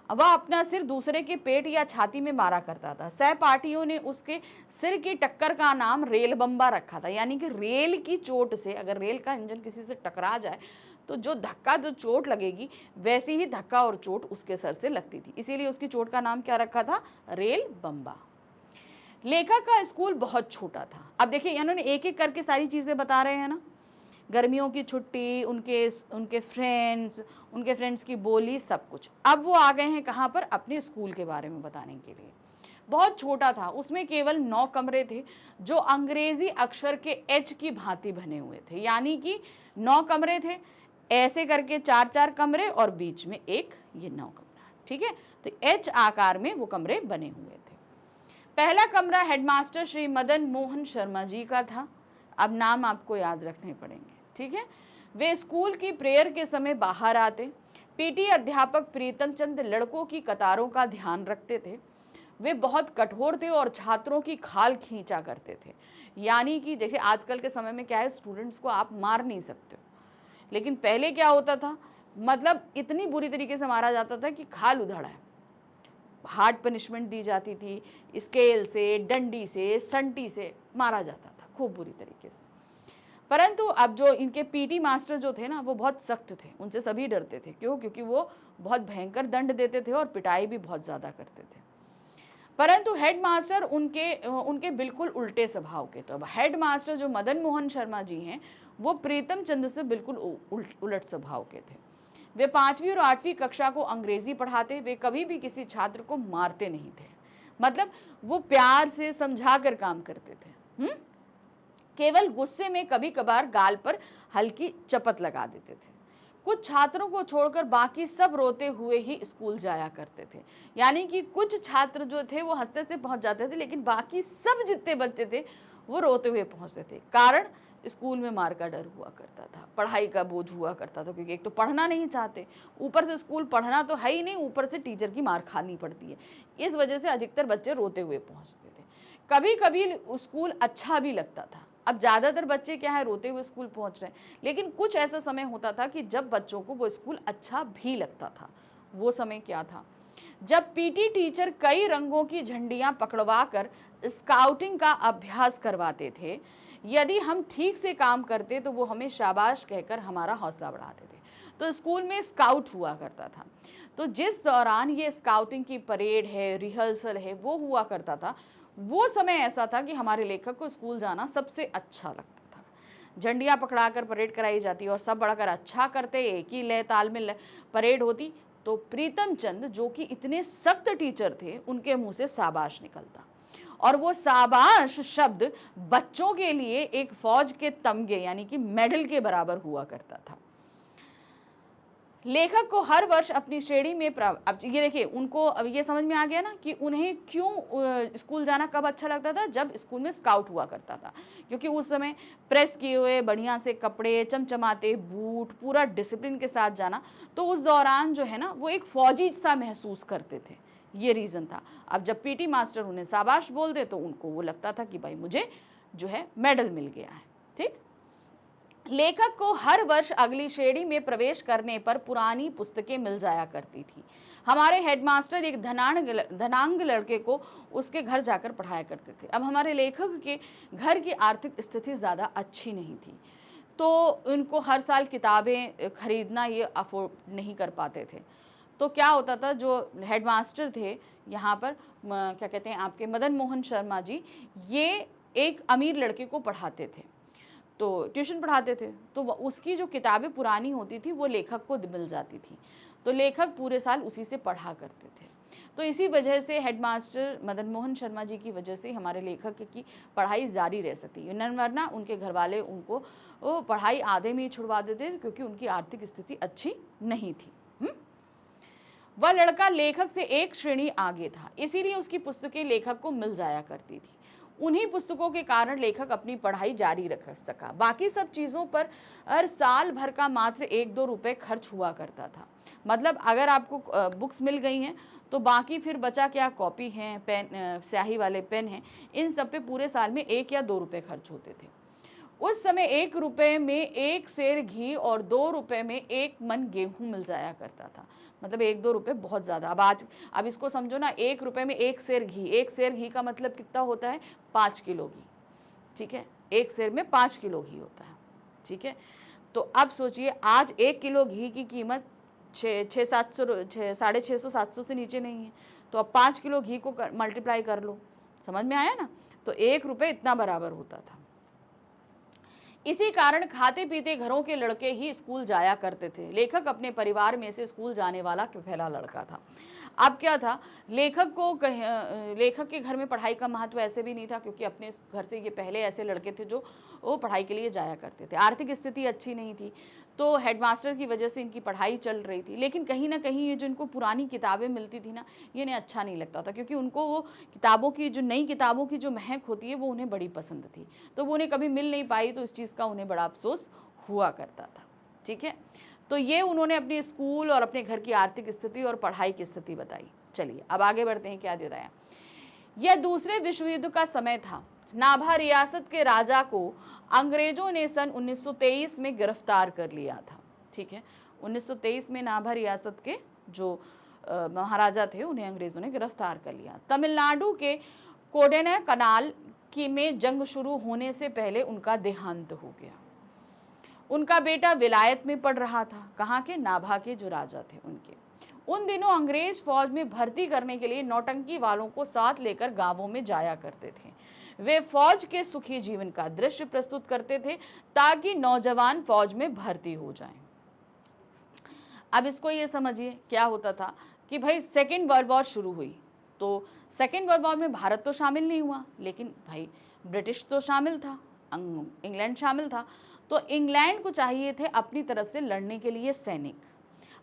वह अपना सिर दूसरे के पेट या छाती में मारा करता था। सहपाठियों ने उसके सिर की टक्कर का नाम रेल बम्बा रखा था, यानी कि रेल की चोट से, अगर रेल का इंजन किसी से टकरा जाए तो जो धक्का, जो चोट लगेगी, वैसी ही धक्का और चोट उसके सर से लगती थी। इसीलिए उसकी चोट का नाम क्या रखा था, रेल बम्बा। लेखक का स्कूल बहुत छोटा था। अब देखिए इन्होंने एक एक करके सारी चीज़ें बता रहे हैं ना, गर्मियों की छुट्टी, उनके फ्रेंड्स की बोली, सब कुछ। अब वो आ गए हैं कहाँ पर, अपने स्कूल के बारे में बताने के लिए। बहुत छोटा था, उसमें केवल 9 कमरे थे जो अंग्रेजी अक्षर के एच की भांति बने हुए थे, यानी कि 9 कमरे थे, ऐसे करके 4-4 कमरे और बीच में एक ये 9 कमरा, ठीक है। तो एच आकार में वो कमरे बने हुए थे। पहला कमरा हेडमास्टर श्री मदन मोहन शर्मा जी का था। अब नाम आपको याद रखने पड़ेंगे, ठीक है। वे स्कूल की प्रेयर के समय बाहर आते। पीटी अध्यापक प्रीतम चंद लड़कों की कतारों का ध्यान रखते थे। वे बहुत कठोर थे और छात्रों की खाल खींचा करते थे, यानी कि जैसे आजकल के समय में क्या है, स्टूडेंट्स को आप मार नहीं सकते हो, लेकिन पहले क्या होता था, मतलब इतनी बुरी तरीके से मारा जाता था कि खाल उधड़ा है। हार्ड पनिशमेंट दी जाती थी, स्केल से, डंडी से, संटी से मारा जाता था खूब बुरी तरीके से। परंतु अब जो इनके पीटी मास्टर जो थे ना, वो बहुत सख्त थे, उनसे सभी डरते थे। क्यों? क्योंकि वो बहुत भयंकर दंड देते थे और पिटाई भी बहुत ज़्यादा करते थे। परंतु हेड मास्टर उनके बिल्कुल उल्टे स्वभाव के। तो अब हेड मास्टर जो मदन मोहन शर्मा जी हैं, वो प्रीतम चंद से बिल्कुल उलट स्वभाव के थे। वे 5वीं और 8वीं कक्षा को अंग्रेजी पढ़ाते। वे कभी भी किसी छात्र को मारते नहीं थे, मतलब वो प्यार से समझा कर काम करते थे। केवल गुस्से में कभी कभार गाल पर हल्की चपत लगा देते थे। कुछ छात्रों को छोड़कर बाकी सब रोते हुए ही स्कूल जाया करते थे। यानी कि कुछ छात्र जो थे वो हंसते से पहुंच जाते थे, लेकिन बाकी सब जितने बच्चे थे वो रोते हुए पहुंचते थे। कारण स्कूल में मार का डर हुआ करता था, पढ़ाई का बोझ हुआ करता था, क्योंकि एक तो पढ़ना नहीं चाहते, ऊपर से स्कूल पढ़ना तो है ही नहीं, ऊपर से टीचर की मार खानी पड़ती है। इस वजह से अधिकतर बच्चे रोते हुए पहुंचते थे। कभी कभी स्कूल अच्छा भी लगता था। अब ज़्यादातर बच्चे क्या है, रोते हुए स्कूल पहुंच रहे हैं, लेकिन कुछ ऐसा समय होता था कि जब बच्चों को वो स्कूल अच्छा भी लगता था। वो समय क्या था? जब पीटी टीचर कई रंगों की झंडियां पकड़वा कर स्काउटिंग का अभ्यास करवाते थे। यदि हम ठीक से काम करते तो वो हमें शाबाश कहकर हमारा हौसला बढ़ाते थे। तो स्कूल में स्काउट हुआ करता था। तो जिस दौरान ये स्काउटिंग की परेड है, रिहर्सल है, वो हुआ करता था, वो समय ऐसा था कि हमारे लेखक को स्कूल जाना सबसे अच्छा लगता था। झंडियाँ पकड़ाकर परेड कराई जाती और सब बढ़कर अच्छा करते, एक ही लय ताल में परेड होती। तो प्रीतम चंद जो कि इतने सख्त टीचर थे, उनके मुंह से शाबाश निकलता, और वो शाबाश शब्द बच्चों के लिए एक फौज के तमगे यानी कि मेडल के बराबर हुआ करता था। लेखक को हर वर्ष अपनी श्रेणी में अब ये देखिए, उनको अब ये समझ में आ गया ना कि उन्हें क्यों स्कूल जाना कब अच्छा लगता था, जब स्कूल में स्काउट हुआ करता था। क्योंकि उस समय प्रेस किए हुए बढ़िया से कपड़े, चमचमाते बूट, पूरा डिसिप्लिन के साथ जाना, तो उस दौरान जो है ना वो एक फौजी सा महसूस करते थे। ये रीज़न था। अब जब पीटी मास्टर उन्हें शाबाश बोल दे तो उनको वो लगता था कि भाई मुझे जो है मेडल मिल गया है। ठीक। लेखक को हर वर्ष अगली श्रेणी में प्रवेश करने पर पुरानी पुस्तकें मिल जाया करती थी। हमारे हेडमास्टर एक धनांग लड़के को उसके घर जाकर पढ़ाया करते थे। अब हमारे लेखक के घर की आर्थिक स्थिति ज़्यादा अच्छी नहीं थी, तो उनको हर साल किताबें खरीदना ये अफोर्ड नहीं कर पाते थे। तो क्या होता था, जो हेडमास्टर थे यहाँ पर क्या कहते हैं आपके मदन मोहन शर्मा जी, ये एक अमीर लड़के को पढ़ाते थे, तो ट्यूशन पढ़ाते थे। तो उसकी जो किताबें पुरानी होती थी वो लेखक को मिल जाती थी, तो लेखक पूरे साल उसी से पढ़ा करते थे। तो इसी वजह से हेडमास्टर मदन मोहन शर्मा जी की वजह से हमारे लेखक की पढ़ाई जारी रह सकती है, वरना उनके घर वाले उनको वो पढ़ाई आधे में ही छुड़वा देते थे, क्योंकि उनकी आर्थिक स्थिति अच्छी नहीं थी। वह लड़का लेखक से एक श्रेणी आगे था, इसीलिए उसकी पुस्तकें लेखक को मिल जाया करती थी। उन्हीं पुस्तकों के कारण लेखक अपनी पढ़ाई जारी रख सका। बाकी सब चीज़ों पर हर साल भर का मात्र 1-2 रुपए खर्च हुआ करता था। मतलब अगर आपको बुक्स मिल गई हैं तो बाकी फिर बचा क्या, कॉपी हैं, पेन, स्याही वाले पेन हैं, इन सब पे पूरे साल में 1 या 2 रुपए खर्च होते थे। उस समय 1 रुपए में 1 सेर घी और 2 रुपए में 1 मन गेहूं मिल जाया करता था। मतलब 1-2 रुपए बहुत ज़्यादा। अब इसको समझो ना, 1 रुपए में 1 सेर घी, 1 सेर घी का मतलब कितना होता है, 5 किलो घी। ठीक है, 1 सेर में 5 किलो घी होता है। ठीक है, तो अब सोचिए आज 1 किलो घी की कीमत 600-700 से नीचे नहीं है, तो अब 5 किलो घी को मल्टीप्लाई कर लो, समझ में आया ना। तो 1 रुपए इतना बराबर होता था। इसी कारण खाते पीते घरों के लड़के ही स्कूल जाया करते थे। लेखक अपने परिवार में से स्कूल जाने वाला पहला लड़का था। अब क्या था, लेखक के घर में पढ़ाई का महत्व ऐसे भी नहीं था, क्योंकि अपने घर से ये पहले ऐसे लड़के थे जो वो पढ़ाई के लिए जाया करते थे। आर्थिक स्थिति अच्छी नहीं थी, तो हेडमास्टर की वजह से इनकी पढ़ाई चल रही थी, लेकिन कहीं ना कहीं ये जो इनको पुरानी किताबें मिलती थी ना, ये इन्हें अच्छा नहीं लगता था, क्योंकि उनको वो किताबों की जो नई किताबों की जो महक होती है वो उन्हें बड़ी पसंद थी, तो वो उन्हें कभी मिल नहीं पाई, तो इस चीज़ का उन्हें बड़ा अफसोस हुआ करता था। ठीक है, तो ये उन्होंने अपने स्कूल और अपने घर की आर्थिक स्थिति और पढ़ाई की स्थिति बताई। चलिए अब आगे बढ़ते हैं, क्या बताया। यह दूसरे विश्व युद्ध का समय था। नाभा रियासत के राजा को अंग्रेजों ने सन 1923 में गिरफ्तार कर लिया था। ठीक है, 1923 में नाभा रियासत के जो महाराजा थे उन्हें अंग्रेजों ने गिरफ्तार कर लिया। तमिलनाडु के कोडेना कनाल की में जंग शुरू होने से पहले उनका देहांत हो गया। उनका बेटा विलायत में पढ़ रहा था, कहाँ के, नाभा के जो राजा थे उनके। उन दिनों अंग्रेज फौज में भर्ती करने के लिए नौटंकी वालों को साथ लेकर गांवों में जाया करते थे। वे फौज के सुखी जीवन का दृश्य प्रस्तुत करते थे ताकि नौजवान फौज में भर्ती हो जाएं। अब इसको ये समझिए क्या होता था कि भाई सेकेंड वर्ल्ड वॉर शुरू हुई, तो सेकेंड वर्ल्ड वॉर में भारत तो शामिल नहीं हुआ, लेकिन भाई ब्रिटिश तो शामिल था, इंग्लैंड शामिल था। तो इंग्लैंड को चाहिए थे अपनी तरफ से लड़ने के लिए सैनिक।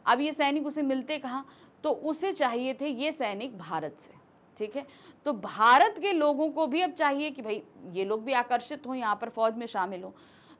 अब ये सैनिक उसे मिलते कहाँ, तो उसे चाहिए थे ये सैनिक भारत से, ठीक है। तो भारत के लोगों को भी अब चाहिए कि भाई ये लोग भी आकर्षित हो, यहाँ पर फौज में शामिल हो।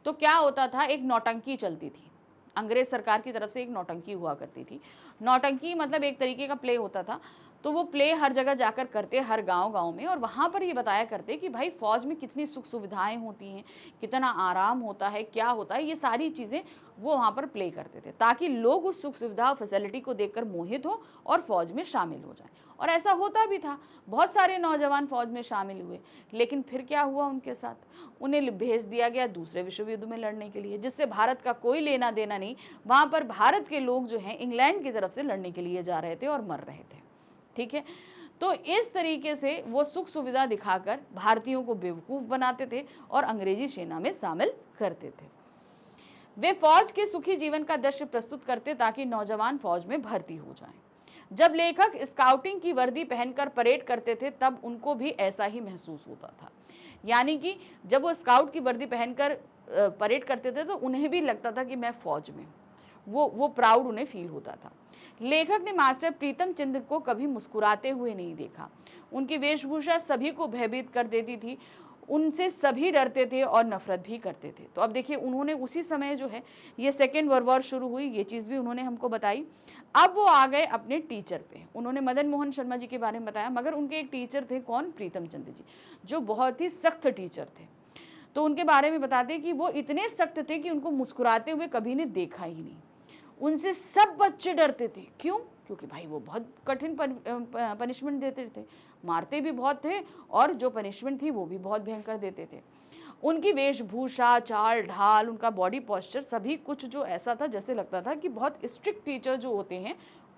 तो क्या होता था, एक नौटंकी चलती थी, अंग्रेज सरकार की तरफ से एक नौटंकी हुआ करती थी। नौटंकी मतलब एक तरीके का प्ले होता था। तो वो प्ले हर जगह जाकर करते, हर गांव में, और वहाँ पर ये बताया करते कि भाई फौज में कितनी सुख सुविधाएं होती हैं, कितना आराम होता है, क्या होता है, ये सारी चीज़ें वो वहाँ पर प्ले करते थे ताकि लोग उस सुख सुविधा फैसिलिटी को देखकर मोहित हो और फौज में शामिल हो जाएं। और ऐसा होता भी था, बहुत सारे नौजवान फौज में शामिल हुए। लेकिन फिर क्या हुआ उनके साथ, उन्हें भेज दिया गया दूसरे विश्व युद्ध में लड़ने के लिए, जिससे भारत का कोई लेना देना नहीं। वहाँ पर भारत के लोग जो हैं इंग्लैंड की तरफ से लड़ने के लिए जा रहे थे और मर रहे थे, ठीक है। तो इस तरीके से वो सुख सुविधा दिखाकर भारतीयों को बेवकूफ़ बनाते थे और अंग्रेजी सेना में शामिल करते थे। वे फौज के सुखी जीवन का दृश्य प्रस्तुत करते ताकि नौजवान फौज में भर्ती हो जाएं। जब लेखक स्काउटिंग की वर्दी पहनकर परेड करते थे तब उनको भी ऐसा ही महसूस होता था। यानी कि जब वो स्काउट की वर्दी पहनकर परेड करते थे तो उन्हें भी लगता था कि मैं फौज में, वो प्राउड उन्हें फील होता था। लेखक ने मास्टर प्रीतम चंद्र को कभी मुस्कुराते हुए नहीं देखा। उनकी वेशभूषा सभी को भयभीत कर देती थी, उनसे सभी डरते थे और नफरत भी करते थे। तो अब देखिए उन्होंने उसी समय जो है ये सेकेंड वर्ल्ड वॉर शुरू हुई, ये चीज़ भी उन्होंने हमको बताई। अब वो आ गए अपने टीचर पे। उन्होंने मदन मोहन शर्मा जी के बारे में बताया, मगर उनके एक टीचर थे, कौन, प्रीतम चंद्र जी, जो बहुत ही सख्त टीचर थे। तो उनके बारे में बताते कि वो इतने सख्त थे कि उनको मुस्कुराते हुए कभी ने देखा ही नहीं। उनसे सब बच्चे डरते थे। क्यों? क्योंकि भाई वो बहुत कठिन पनिशमेंट देते थे, मारते भी बहुत थे और जो पनिशमेंट थी वो भी बहुत भयंकर देते थे। उनकी वेशभूषा, चाल ढाल, उनका बॉडी पोस्चर, सभी कुछ जो ऐसा था जैसे लगता था कि बहुत स्ट्रिक्ट टीचर जो होते हैं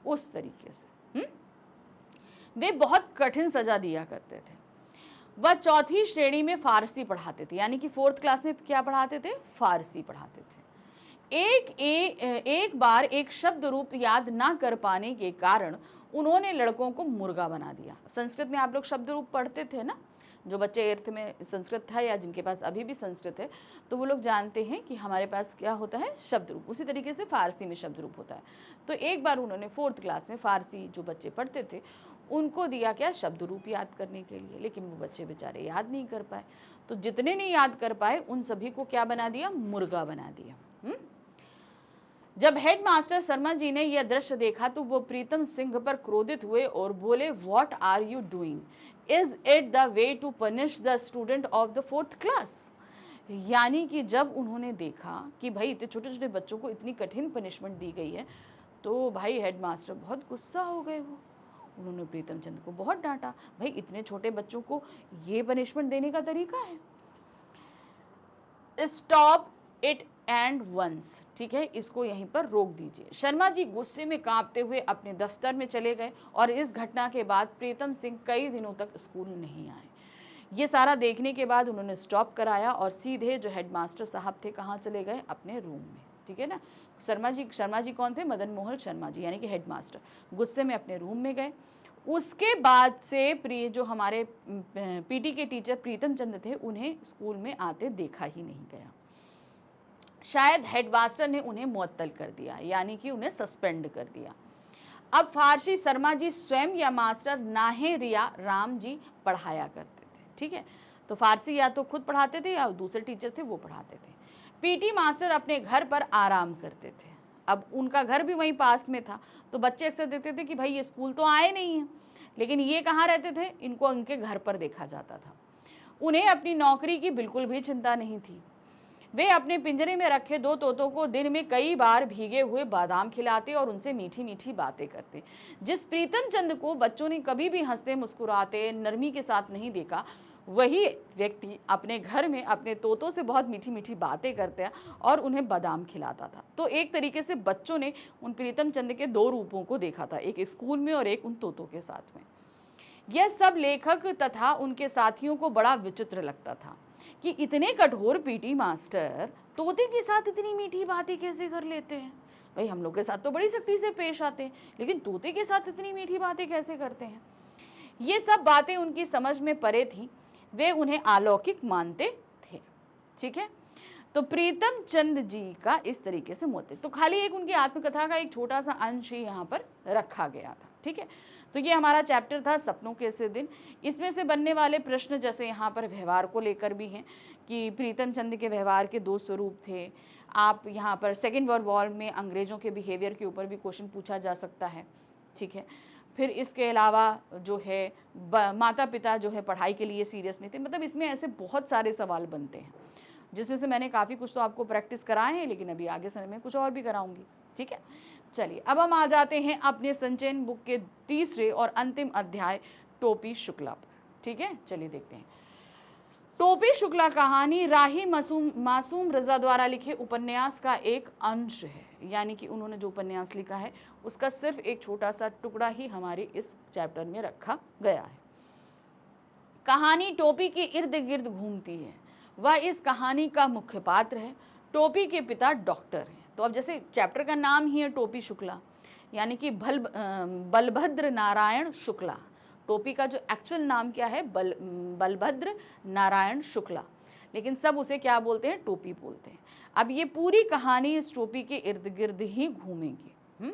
उस तरीके से। वे बहुत कठिन सजा दिया करते थे। वह चौथी श्रेणी में फारसी पढ़ाते थे, यानी कि 4th क्लास में क्या पढ़ाते थे, फारसी पढ़ाते थे। एक बार एक शब्द रूप याद ना कर पाने के कारण उन्होंने लड़कों को मुर्गा बना दिया। संस्कृत में आप लोग शब्द रूप पढ़ते थे ना, जो बच्चे 8th में संस्कृत था या जिनके पास अभी भी संस्कृत है तो वो लोग जानते हैं कि हमारे पास क्या होता है, शब्द रूप। उसी तरीके से फारसी में शब्द रूप होता है। तो एक बार उन्होंने 4th क्लास में फारसी जो बच्चे पढ़ते थे उनको दिया क्या, शब्द रूप याद करने के लिए, लेकिन वो बच्चे बेचारे याद नहीं कर पाए। तो जितने नहीं याद कर पाए उन सभी को क्या बना दिया, मुर्गा बना दिया। जब हेडमास्टर शर्मा जी ने यह दृश्य देखा तो वो प्रीतम सिंह पर क्रोधित हुए और बोले, what are you doing, is it the way to punish the student of the 4th class. यानी कि जब उन्होंने देखा कि भाई इतने छोटे छोटे बच्चों को इतनी कठिन पनिशमेंट दी गई है तो भाई हेडमास्टर बहुत गुस्सा हो गए। वो उन्होंने प्रीतम चंद को बहुत डांटा, भाई इतने छोटे बच्चों को ये पनिशमेंट देने का तरीका है, स्टॉप इट एंड वंस, ठीक है, इसको यहीं पर रोक दीजिए। शर्मा जी गुस्से में कांपते हुए अपने दफ्तर में चले गए और इस घटना के बाद प्रीतम सिंह कई दिनों तक स्कूल नहीं आए। ये सारा देखने के बाद उन्होंने स्टॉप कराया और सीधे जो हेडमास्टर साहब थे कहाँ चले गए, अपने रूम में, ठीक है ना। शर्मा जी कौन थे, मदन मोहन शर्मा जी, यानी कि हेडमास्टर। गुस्से में अपने रूम में गए। उसके बाद से जो हमारे पीटी के टीचर प्रीतम चंद थे उन्हें स्कूल में आते देखा ही नहीं गया। शायद हेडमास्टर ने उन्हें मुअत्तल कर दिया, यानी कि उन्हें सस्पेंड कर दिया। अब फारसी शर्मा जी स्वयं या मास्टर नाहे रिया राम जी पढ़ाया करते थे, ठीक है। तो फारसी या तो खुद पढ़ाते थे या दूसरे टीचर थे वो पढ़ाते थे। पीटी मास्टर अपने घर पर आराम करते थे। अब उनका घर भी वहीं पास में था तो बच्चे अक्सर देखते थे कि भाई ये स्कूल तो आए नहीं हैं, लेकिन ये कहाँ रहते थे, इनको उनके घर पर देखा जाता था। उन्हें अपनी नौकरी की बिल्कुल भी चिंता नहीं थी। वे अपने पिंजरे में रखे 2 तोतों को दिन में कई बार भीगे हुए बादाम खिलाते और उनसे मीठी मीठी बातें करते। जिस प्रीतम चंद को बच्चों ने कभी भी हंसते मुस्कुराते नरमी के साथ नहीं देखा, वही व्यक्ति अपने घर में अपने तोतों से बहुत मीठी मीठी बातें करते हैं और उन्हें बादाम खिलाता था। तो एक तरीके से बच्चों ने उन प्रीतम चंद के दो रूपों को देखा था, एक स्कूल में और एक उन तोतों के साथ में। यह सब लेखक तथा उनके साथियों को बड़ा विचित्र लगता था कि इतने कठोर पीटी मास्टर तोते के साथ इतनी मीठी बातें कैसे कर लेते हैं। भाई हम लोग के साथ तो बड़ी सख्ती से पेश आते हैं, लेकिन तोते के साथ इतनी मीठी बातें कैसे करते हैं। ये सब बातें उनकी समझ में परे थी, वे उन्हें अलौकिक मानते थे। ठीक है, तो प्रीतम चंद जी का इस तरीके से मौत। तो खाली एक उनकी आत्मकथा का एक छोटा सा अंश ही यहाँ पर रखा गया था। ठीक है, तो ये हमारा चैप्टर था सपनों के ऐसे दिन। इसमें से बनने वाले प्रश्न जैसे यहाँ पर व्यवहार को लेकर भी हैं कि प्रीतम चंद के व्यवहार के दो स्वरूप थे। आप यहाँ पर सेकेंड वर्ल्ड वॉर में अंग्रेज़ों के बिहेवियर के ऊपर भी क्वेश्चन पूछा जा सकता है। ठीक है, फिर इसके अलावा जो है माता पिता जो है पढ़ाई के लिए सीरियस नहीं थे। मतलब इसमें ऐसे बहुत सारे सवाल बनते हैं, जिसमें से मैंने काफ़ी कुछ तो आपको प्रैक्टिस कराए हैं, लेकिन अभी आगे समय में कुछ और भी कराऊंगी। ठीक है, चलिए अब हम आ जाते हैं अपने संचयन बुक के तीसरे और अंतिम अध्याय टोपी शुक्ला पर। ठीक है, चलिए देखते हैं। टोपी शुक्ला कहानी राही मासूम रजा द्वारा लिखे उपन्यास का एक अंश है, यानी कि उन्होंने जो उपन्यास लिखा है उसका सिर्फ एक छोटा सा टुकड़ा ही हमारे इस चैप्टर में रखा गया है। कहानी टोपी के इर्द गिर्द घूमती है। वह इस कहानी का मुख्य पात्र है। टोपी के पिता डॉक्टर हैं। तो अब जैसे चैप्टर का नाम ही है टोपी शुक्ला, यानी कि बलभद्र नारायण शुक्ला। टोपी का जो एक्चुअल नाम क्या है, बलभद्र नारायण शुक्ला, लेकिन सब उसे क्या बोलते हैं, टोपी बोलते हैं। अब ये पूरी कहानी इस टोपी के इर्द गिर्द ही घूमेगी।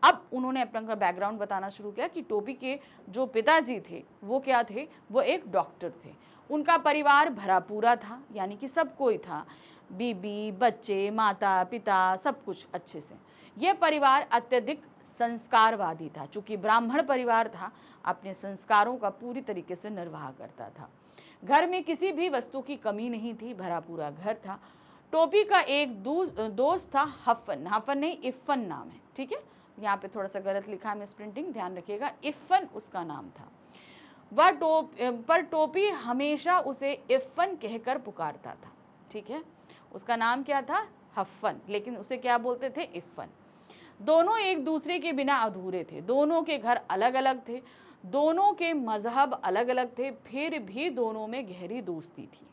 अब उन्होंने अपना बैकग्राउंड बताना शुरू किया कि टोपी के जो पिताजी थे वो क्या थे, वो एक डॉक्टर थे। उनका परिवार भरा पूरा था, यानी कि सब कोई था, बीबी, बच्चे, माता पिता, सब कुछ अच्छे से। यह परिवार अत्यधिक संस्कारवादी था। चूंकि ब्राह्मण परिवार था, अपने संस्कारों का पूरी तरीके से निर्वाह करता था। घर में किसी भी वस्तु की कमी नहीं थी, भरा पूरा घर था। टोपी का एक दोस्त था, हफन, हफन नहीं इफ़न नाम है। ठीक है, यहाँ पे थोड़ा सा गलत लिखा है, मिस प्रिंटिंग, ध्यान रखिएगा, इफ़न उसका नाम था। वह टोपी हमेशा उसे इफ़न कहकर पुकारता था। ठीक है, उसका नाम क्या था, हफन, लेकिन उसे क्या बोलते थे, इफ़न। दोनों एक दूसरे के बिना अधूरे थे। दोनों के घर अलग अलग थे, दोनों के मजहब अलग अलग थे, फिर भी दोनों में गहरी दोस्ती थी।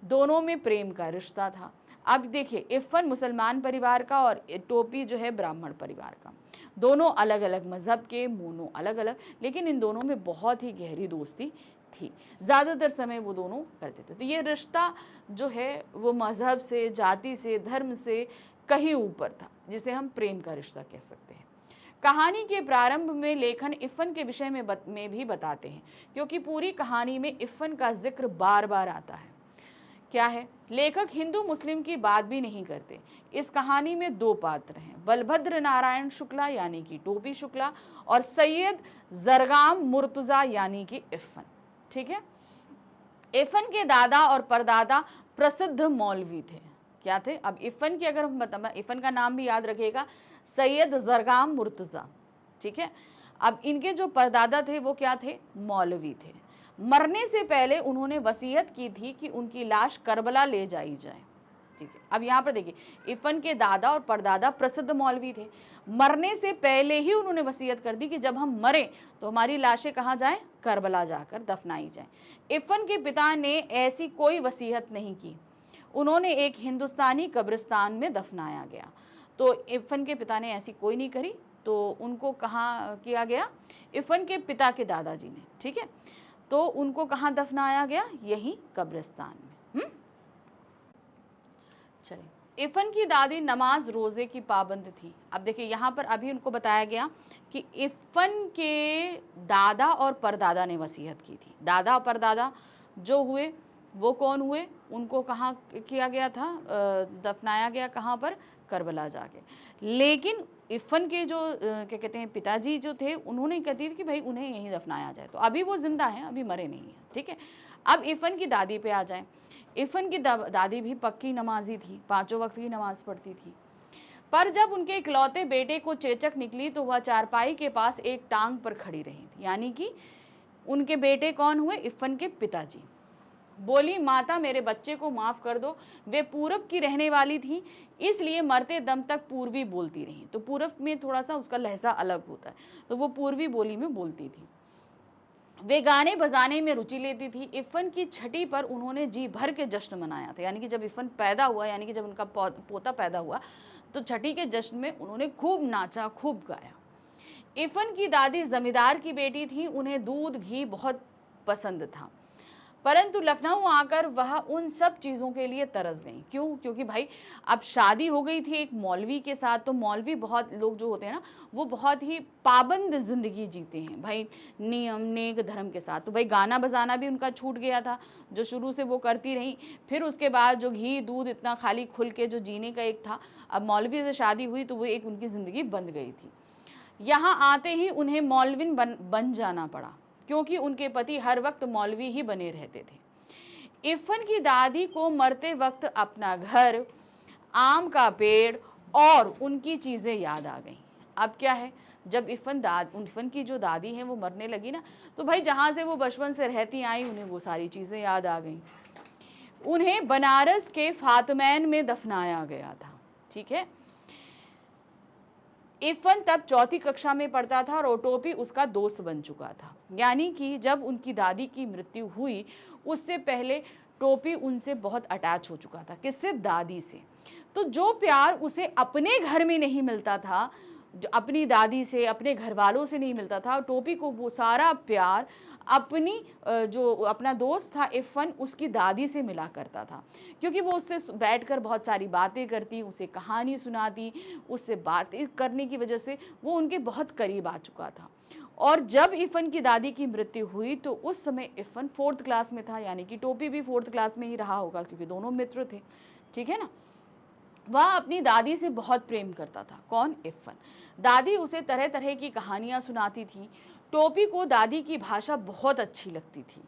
दोनों में प्रेम का रिश्ता था। अब देखिए, इफ़न मुसलमान परिवार का और टोपी जो है ब्राह्मण परिवार का। दोनों अलग अलग मजहब के, मोनो अलग अलग, लेकिन इन दोनों में बहुत ही गहरी दोस्ती थी। ज़्यादातर समय वो दोनों करते थे। तो ये रिश्ता जो है वो मजहब से, जाति से, धर्म से कहीं ऊपर था, जिसे हम प्रेम का रिश्ता कह सकते हैं। कहानी के प्रारंभ में लेखन इफ़न के विषय में भी बताते हैं, क्योंकि पूरी कहानी में इफ़न का जिक्र बार बार आता है। क्या है, लेखक हिंदू मुस्लिम की बात भी नहीं करते। इस कहानी में दो पात्र हैं, बलभद्र नारायण शुक्ला यानी कि टोपी शुक्ला, और सैयद जरगाम मुर्तजा यानी कि इफ़न। ठीक है, इफ़न के दादा और परदादा प्रसिद्ध मौलवी थे। क्या थे, अब इफ़न की अगर हम बताएं, इफ़न का नाम भी याद रखिएगा, सैयद जरगाम मुर्तजा। ठीक है, अब इनके जो परदादा थे वो क्या थे, मौलवी थे। मरने से पहले उन्होंने वसीयत की थी कि उनकी लाश करबला ले जाई जाए। ठीक है, अब यहाँ पर देखिए, इफ़न के दादा और परदादा प्रसिद्ध मौलवी थे। मरने से पहले ही उन्होंने वसीयत कर दी कि जब हम मरें तो हमारी लाशें कहाँ जाएं, करबला जाकर दफनाई जाएं। इफ़न के पिता ने ऐसी कोई वसीयत नहीं की, उन्होंने एक हिंदुस्तानी कब्रिस्तान में दफनाया गया। तो इफ़न के पिता ने ऐसी कोई नहीं करी, तो उनको कहाँ किया गया, इफ़न के पिता के दादाजी ने। ठीक है, तो उनको कहाँ दफनाया गया, यही कब्रिस्तान में। चलिए, इफ़न की दादी नमाज रोज़े की पाबंद थी। अब देखिए, यहाँ पर अभी उनको बताया गया कि इफ़न के दादा और परदादा ने वसीयत की थी। दादा और परदादा जो हुए वो कौन हुए, उनको कहाँ किया गया था, दफनाया गया कहाँ पर, करबला जाके। लेकिन इफ़न के जो क्या कहते हैं पिताजी जो थे, उन्होंने कहती थी कि भाई उन्हें यहीं दफनाया जाए। तो अभी वो जिंदा हैं, अभी मरे नहीं हैं। ठीक है, अब इफ़न की दादी पे आ जाएं। इफ़न की दादी भी पक्की नमाजी थी, 5 वक्त की नमाज पढ़ती थी। पर जब उनके इकलौते बेटे को चेचक निकली तो वह चारपाई के पास एक टांग पर खड़ी रही थी, यानी कि उनके बेटे कौन हुए? इफ़न के पिताजी। बोली, माता मेरे बच्चे को माफ़ कर दो, वे पूरब की रहने वाली थी, इसलिए मरते दम तक पूर्वी बोलती रही। तो पूरब में थोड़ा सा उसका लहजा अलग होता है, तो वो पूर्वी बोली में बोलती थी। वे गाने बजाने में रुचि लेती थी। इफ़न की छठी पर उन्होंने जी भर के जश्न मनाया था, यानी कि जब इफ़न पैदा हुआ, यानी कि जब उनका पोता पैदा हुआ, तो छठी के जश्न में उन्होंने खूब नाचा, खूब गाया। इफ़न की दादी जमींदार की बेटी थी, उन्हें दूध घी बहुत पसंद था, परंतु लखनऊ आकर वह उन सब चीज़ों के लिए तरस गई। क्यों? क्योंकि भाई अब शादी हो गई थी एक मौलवी के साथ, तो मौलवी बहुत लोग जो होते हैं ना, वो बहुत ही पाबंद ज़िंदगी जीते हैं भाई, नियम नेक धर्म के साथ। तो भाई गाना बजाना भी उनका छूट गया था, जो शुरू से वो करती रही। फिर उसके बाद जो घी दूध इतना खाली खुल के जो जीने का एक था, अब मौलवी से शादी हुई तो वो एक उनकी ज़िंदगी बन गई थी। यहाँ आते ही उन्हें मौलविन बन जाना पड़ा, क्योंकि उनके पति हर वक्त मौलवी ही बने रहते थे। इफ़न की दादी को मरते वक्त अपना घर, आम का पेड़ और उनकी चीज़ें याद आ गईं। अब क्या है, जब इफ़न की जो दादी हैं वो मरने लगी ना, तो भाई जहाँ से वो बचपन से रहती आई, उन्हें वो सारी चीज़ें याद आ गईं। उन्हें बनारस के फातमैन में दफनाया गया था। ठीक है, इफ़न तब चौथी कक्षा में पढ़ता था और टोपी उसका दोस्त बन चुका था। यानी कि जब उनकी दादी की मृत्यु हुई, उससे पहले टोपी उनसे बहुत अटैच हो चुका था। किससे? दादी से। तो जो प्यार उसे अपने घर में नहीं मिलता था, जो अपनी दादी से, अपने घर वालों से नहीं मिलता था, टोपी को वो सारा प्यार अपनी जो अपना दोस्त था इफ़न, उसकी दादी से मिला करता था। क्योंकि वो उससे बैठकर बहुत सारी बातें करती, उसे कहानी सुनाती, उससे बातें करने की वजह से वो उनके बहुत करीब आ चुका था। और जब इफ़न की दादी की मृत्यु हुई, तो उस समय इफ़न 4th क्लास में था, यानी कि टोपी भी 4th क्लास में ही रहा होगा, क्योंकि दोनों मित्र थे। ठीक है ना। वह अपनी दादी से बहुत प्रेम करता था। कौन? इफ़न। दादी उसे तरह तरह की कहानियाँ सुनाती थी। टोपी को दादी की भाषा बहुत अच्छी लगती थी,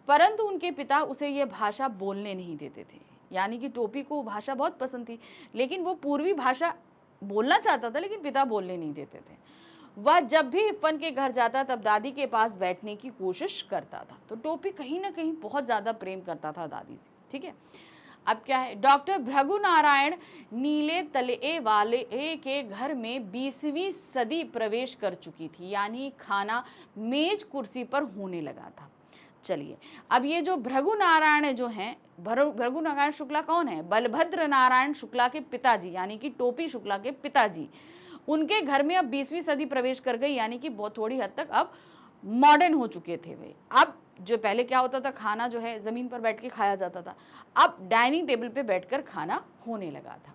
परंतु उनके पिता उसे यह भाषा बोलने नहीं देते थे। यानी कि टोपी को भाषा बहुत पसंद थी, लेकिन वो पूर्वी भाषा बोलना चाहता था, लेकिन पिता बोलने नहीं देते थे। वह जब भी इफ़न के घर जाता, तब दादी के पास बैठने की कोशिश करता था। तो टोपी कहीं ना कहीं बहुत ज़्यादा प्रेम करता था दादी से। ठीक है, अब क्या है, डॉक्टर भृगु नारायण नीले तले वाले के घर में 20वीं सदी प्रवेश कर चुकी थी, यानी खाना मेज कुर्सी पर होने लगा था। चलिए, अब ये जो भृगु नारायण जो हैं, भृगु नारायण शुक्ला कौन है? बलभद्र नारायण शुक्ला के पिताजी, यानी कि टोपी शुक्ला के पिताजी। उनके घर में अब 20वीं सदी प्रवेश कर गई, यानी कि बहुत थोड़ी हद तक अब मॉडर्न हो चुके थे वे। अब जो पहले क्या होता था, खाना जो है ज़मीन पर बैठ के खाया जाता था, अब डाइनिंग टेबल पे बैठकर खाना होने लगा था।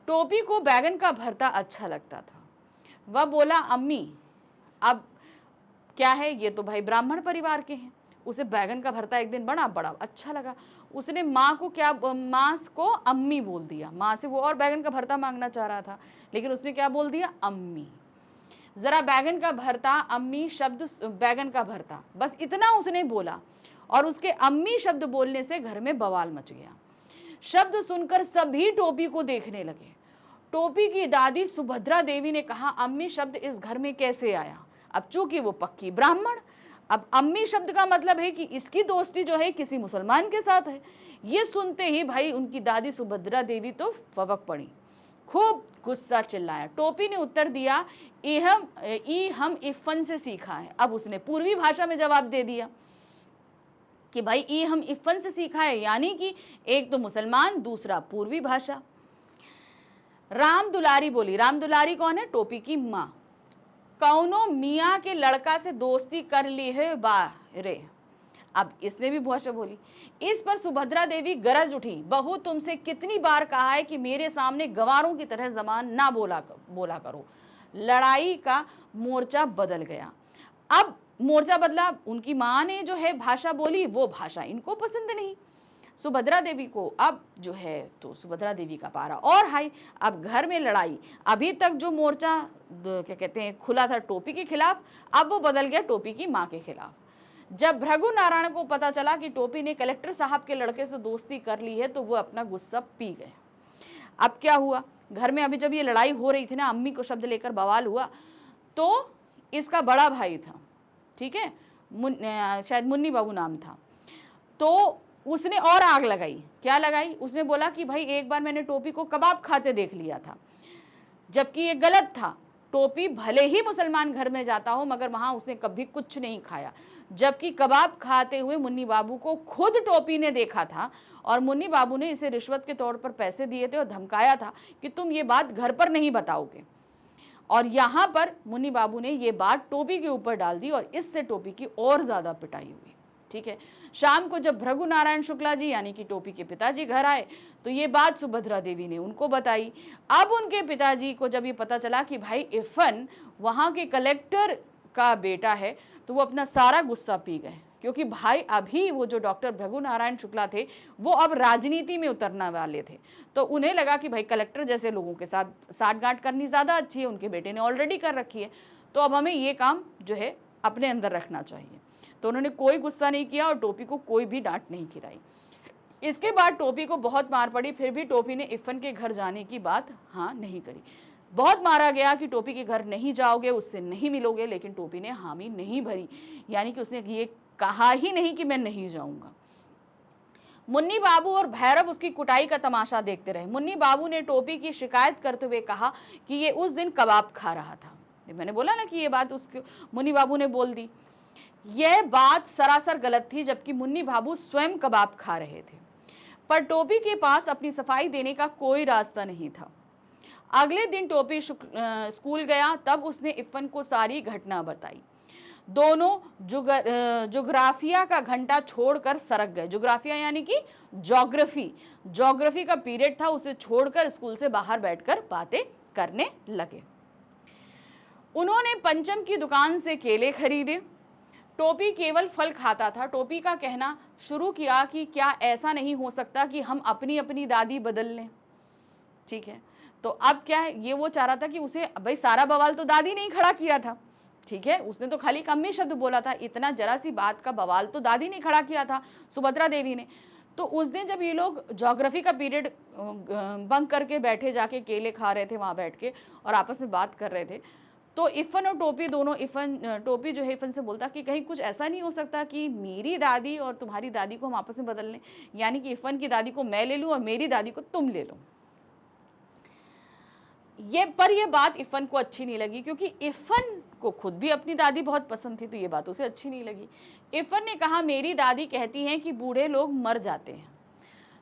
टोपी को बैगन का भरता अच्छा लगता था। वह बोला, अम्मी, अब क्या है, ये तो भाई ब्राह्मण परिवार के हैं। उसे बैगन का भरता एक दिन बड़ा बड़ा अच्छा लगा। उसने माँ को अम्मी बोल दिया। माँ से वो और बैगन का भरता मांगना चाह रहा था, लेकिन उसने क्या बोल दिया? अम्मी। जरा बैगन का भरता, अम्मी शब्द बैगन का भरता, बस इतना उसने बोला, और उसके अम्मी शब्द बोलने से घर में बवाल मच गया। शब्द सुनकर सभी टोपी को देखने लगे। टोपी की दादी सुभद्रा देवी ने कहा, अम्मी शब्द इस घर में कैसे आया? अब चूंकि वो पक्की ब्राह्मण, अब अम्मी शब्द का मतलब है कि इसकी दोस्ती जो है किसी मुसलमान के साथ है। ये सुनते ही भाई उनकी दादी सुभद्रा देवी तो फवक पड़ी, खूब गुस्सा चिल्लाया। टोपी ने उत्तर दिया, हम इफ़न से सीखा है। अब उसने पूर्वी भाषा में जवाब दे दिया कि भाई ई हम इफ़न से सीखा है, यानी कि एक तो मुसलमान, दूसरा पूर्वी भाषा। राम दुलारी बोली। राम दुलारी कौन है? टोपी की माँ। कौनो मियाँ के लड़का से दोस्ती कर ली है बारे। अब इसने भी भाषा बोली। इस पर सुभद्रा देवी गरज उठी, बहू तुमसे कितनी बार कहा है कि मेरे सामने गंवारों की तरह जबान ना बोला करो। लड़ाई का मोर्चा बदल गया। अब मोर्चा बदला, उनकी माँ ने जो है भाषा बोली, वो भाषा इनको पसंद नहीं सुभद्रा देवी को। अब जो है तो सुभद्रा देवी का पारा और हाई। अब घर में लड़ाई। अभी तक जो मोर्चा क्या कहते हैं खुला था टोपी के खिलाफ, अब वो बदल गया टोपी की माँ के खिलाफ। जब भृगु नारायण को पता चला कि टोपी ने कलेक्टर साहब के लड़के से दोस्ती कर ली है, तो वो अपना गुस्सा पी गए। अब क्या हुआ, घर में अभी जब ये लड़ाई हो रही थी ना, अम्मी को शब्द लेकर बवाल हुआ, तो इसका बड़ा भाई था, ठीक है, शायद मुन्नी बाबू नाम था, तो उसने और आग लगाई। क्या लगाई? उसने बोला कि भाई एक बार मैंने टोपी को कबाब खाते देख लिया था, जबकि ये गलत था। टोपी भले ही मुसलमान घर में जाता हो, मगर वहां उसने कभी कुछ नहीं खाया, जबकि कबाब खाते हुए मुन्नी बाबू को खुद टोपी ने देखा था और मुन्नी बाबू ने इसे रिश्वत के तौर पर पैसे दिए थे और धमकाया था कि तुम ये बात घर पर नहीं बताओगे। और यहाँ पर मुन्नी बाबू ने ये बात टोपी के ऊपर डाल दी और इससे टोपी की और ज्यादा पिटाई हुई। ठीक है, शाम को जब भृगु नारायण शुक्ला जी यानी कि टोपी के पिताजी घर आए तो ये बात सुभद्रा देवी ने उनको बताई। अब उनके पिताजी को जब ये पता चला कि भाई इरफान वहां के कलेक्टर का बेटा है, तो वो अपना सारा गुस्सा पी गए, क्योंकि भाई अभी वो जो डॉक्टर भृगु नारायण शुक्ला थे वो अब राजनीति में उतरने वाले थे। तो उन्हें लगा कि भाई कलेक्टर जैसे लोगों के साथ साठगांठ करनी ज़्यादा अच्छी है, उनके बेटे ने ऑलरेडी कर रखी है, तो अब हमें ये काम जो है अपने अंदर रखना चाहिए। तो उन्होंने कोई गुस्सा नहीं किया और टोपी को कोई भी डांट नहीं खिलाई। इसके बाद टोपी को बहुत मार पड़ी, फिर भी टोपी ने इरफान के घर जाने की बात हाँ नहीं करी। बहुत मारा गया कि टोपी के घर नहीं जाओगे, उससे नहीं मिलोगे, लेकिन टोपी ने हामी नहीं भरी, यानी कि उसने ये कहा ही नहीं कि मैं नहीं जाऊंगा। मुन्नी बाबू और भैरव उसकी कुटाई का तमाशा देखते रहे। मुन्नी बाबू ने टोपी की शिकायत करते हुए कहा कि ये उस दिन कबाब खा रहा था। मैंने बोला ना कि ये बात उसके मुन्नी बाबू ने बोल दी। यह बात सरासर गलत थी, जबकि मुन्नी बाबू स्वयं कबाब खा रहे थे, पर टोपी के पास अपनी सफाई देने का कोई रास्ता नहीं था। अगले दिन टोपी स्कूल गया, तब उसने इरफान को सारी घटना बताई। दोनों जोग्राफिया का घंटा छोड़कर सरक गए। जोग्राफिया यानी कि ज्योग्राफी का पीरियड था, उसे छोड़कर स्कूल से बाहर बैठकर बातें करने लगे। उन्होंने पंचम की दुकान से केले खरीदे। टोपी केवल फल खाता था। टोपी का कहना शुरू किया कि क्या ऐसा नहीं हो सकता कि हम अपनी अपनी दादी बदल लें। ठीक है, तो अब क्या है, ये वो चाह रहा था कि उसे भाई सारा बवाल तो दादी ने ही खड़ा किया था। ठीक है, उसने तो खाली कम ही शब्द बोला था, इतना जरा सी बात का बवाल तो दादी ने खड़ा किया था, सुभद्रा देवी ने। तो उस दिन जब ये लोग ज्योग्राफी का पीरियड बंक करके बैठे, जाके केले खा रहे थे वहां बैठ के और आपस में बात कर रहे थे, तो इरफान और टोपी दोनों, टोपी जो है इरफान से बोलता कि कहीं कुछ ऐसा नहीं हो सकता कि मेरी दादी और तुम्हारी दादी को हम आपस में बदल लें, यानी कि इरफान की दादी को मैं ले लूं और मेरी दादी को तुम ले लो। ये बात इरफान को अच्छी नहीं लगी, क्योंकि इरफान को खुद भी अपनी दादी बहुत पसंद थी, तो ये बात उसे अच्छी नहीं लगी। इरफान ने कहा मेरी दादी कहती हैं कि बूढ़े लोग मर जाते हैं।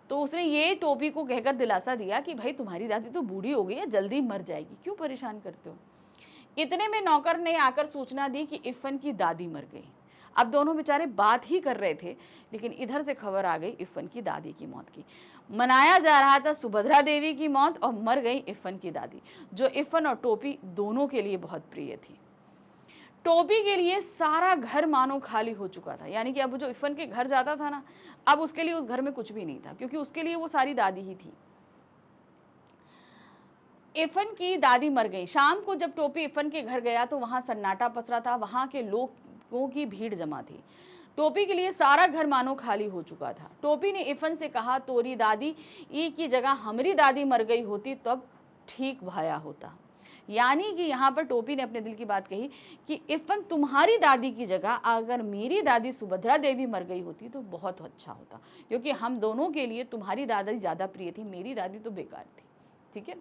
तो उसने ये टोपी को कहकर दिलासा दिया कि भाई तुम्हारी दादी तो बूढ़ी हो गई है, जल्दी मर जाएगी, क्यों परेशान करते हो। इतने में नौकर ने आकर सूचना दी कि इरफान की दादी मर गई। अब दोनों बेचारे बात ही कर रहे थे, लेकिन इधर से खबर आ गई इरफान की दादी की मौत की। मनाया जा रहा था सुभद्रा देवी की मौत और मर गई इरफान की दादी, जो इरफान और टोपी दोनों के लिए बहुत प्रिय थी। टोपी के लिए सारा घर मानो खाली हो चुका था, यानी कि अब जो इरफान के घर जाता था ना, अब उसके लिए उस घर में कुछ भी नहीं था, क्योंकि उसके लिए वो सारी दादी ही थी। इरफान की दादी मर गई। शाम को जब टोपी इरफान के घर गया तो वहां सन्नाटा पसरा था, वहां के लोगों की भीड़ जमा थी। टोपी के लिए सारा घर मानो खाली हो चुका था। टोपी ने इरफान से कहा तोरी दादी ई की जगह हमारी दादी मर गई होती तब ठीक भाया होता। यानी कि यहाँ पर टोपी ने अपने दिल की बात कही कि इरफान तुम्हारी दादी की जगह अगर मेरी दादी सुभद्रा देवी मर गई होती तो बहुत अच्छा होता, क्योंकि हम दोनों के लिए तुम्हारी दादी ज्यादा प्रिय थी, मेरी दादी तो बेकार थी। ठीक है,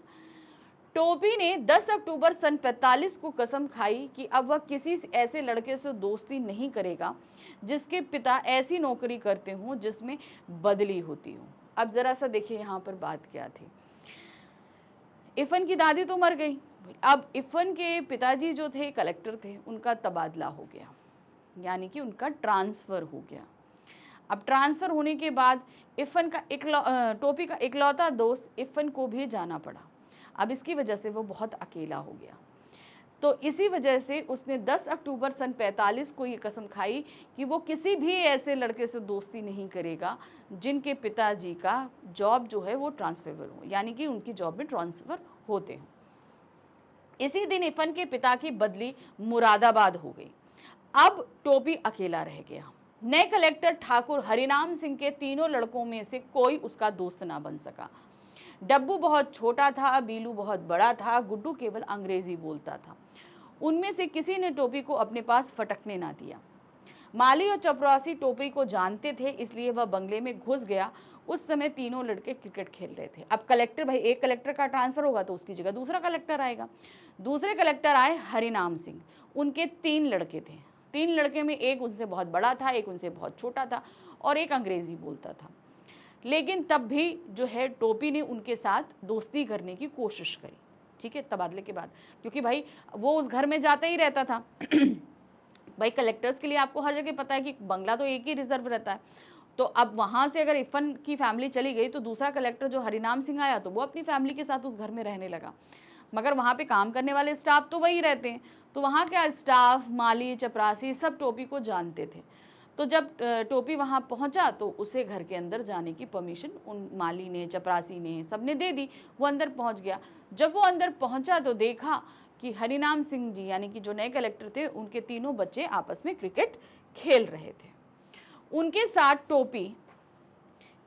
टोपी ने 10 अक्टूबर सन 45 को कसम खाई कि अब वह किसी ऐसे लड़के से दोस्ती नहीं करेगा जिसके पिता ऐसी नौकरी करते हों जिसमें बदली होती हो। अब जरा सा देखिए यहाँ पर बात क्या थी। इरफान की दादी तो मर गई, अब इरफान के पिताजी जो थे कलेक्टर थे, उनका तबादला हो गया, यानी कि उनका ट्रांसफर हो गया। अब ट्रांसफर होने के बाद इरफान का टोपी का इकलौता दोस्त इरफान को भी जाना पड़ा। अब इसकी वजह से वो बहुत अकेला हो गया, तो इसी वजह से उसने 10 अक्टूबर सन 45 को ये कसम खाई कि वो किसी भी ऐसे लड़के से दोस्ती नहीं करेगा जिनके पिताजी का जॉब जो है वो ट्रांसफरेबल हो, यानी कि उनकी जॉब में ट्रांसफ़र होते हों। इसी दिन इरफान के पिता की बदली मुरादाबाद हो गई। अब टोपी अकेला रह गया। नए कलेक्टर ठाकुर हरिनाम सिंह के तीनों लड़कों में से कोई उसका दोस्त ना बन सका। डब्बू बहुत छोटा था, बीलू बहुत बड़ा था, गुड्डू केवल अंग्रेजी बोलता था। उनमें से किसी ने टोपी को अपने पास फटकने ना दिया। माली और चपरासी टोपी को जानते थे, इसलिए वह बंगले में घुस गया। उस समय तीनों लड़के क्रिकेट खेल रहे थे। अब कलेक्टर, भाई एक कलेक्टर का ट्रांसफर होगा तो उसकी जगह दूसरा कलेक्टर आएगा। दूसरे कलेक्टर आए हरिनाम सिंह। उनके 3 लड़के थे। 3 लड़के में एक उनसे बहुत बड़ा था, एक उनसे बहुत छोटा था और एक अंग्रेजी बोलता था। लेकिन तब भी जो है टोपी ने उनके साथ दोस्ती करने की कोशिश करी, ठीक है, तबादले के बाद, क्योंकि भाई वो उस घर में जाता ही रहता था। भाई कलेक्टर्स के लिए आपको हर जगह पता है कि बंगला तो एक ही रिजर्व रहता है। तो अब वहाँ से अगर इरफान की फैमिली चली गई तो दूसरा कलेक्टर जो हरिनाम सिंह आया तो वो अपनी फैमिली के साथ उस घर में रहने लगा। मगर वहाँ पे काम करने वाले स्टाफ तो वही रहते हैं। तो वहाँ का स्टाफ, माली, चपरासी सब टोपी को जानते थे। तो जब टोपी वहाँ पहुँचा तो उसे घर के अंदर जाने की परमिशन उन माली ने, चपरासी ने, सबने दे दी। वो अंदर पहुँच गया। जब वो अंदर पहुँचा तो देखा कि हरिनाम सिंह जी यानी कि जो नए कलेक्टर थे, उनके तीनों बच्चे आपस में क्रिकेट खेल रहे थे। उनके साथ टोपी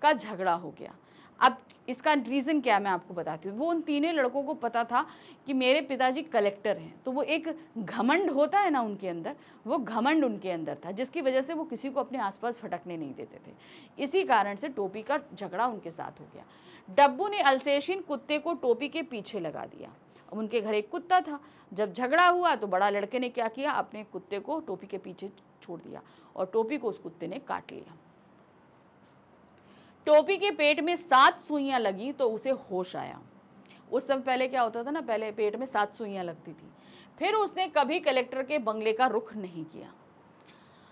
का झगड़ा हो गया। अब इसका रीज़न क्या है मैं आपको बताती हूँ। वो उन तीनों लड़कों को पता था कि मेरे पिताजी कलेक्टर हैं, तो वो एक घमंड होता है ना उनके अंदर, वो घमंड उनके अंदर था, जिसकी वजह से वो किसी को अपने आसपास फटकने नहीं देते थे। इसी कारण से टोपी का झगड़ा उनके साथ हो गया। डब्बू ने अल्सेशियन कुत्ते को टोपी के पीछे लगा दिया। अब उनके घर एक कुत्ता था। जब झगड़ा हुआ तो बड़ा लड़के ने क्या किया, अपने कुत्ते को टोपी के पीछे छोड़ दिया और टोपी को उस कुत्ते ने काट लिया। टोपी के पेट में 7 सुइयां लगी तो उसे होश आया। उस समय पहले क्या होता था ना, पहले पेट में 7 सुइयां लगती थी। फिर उसने कभी कलेक्टर के बंगले का रुख नहीं किया।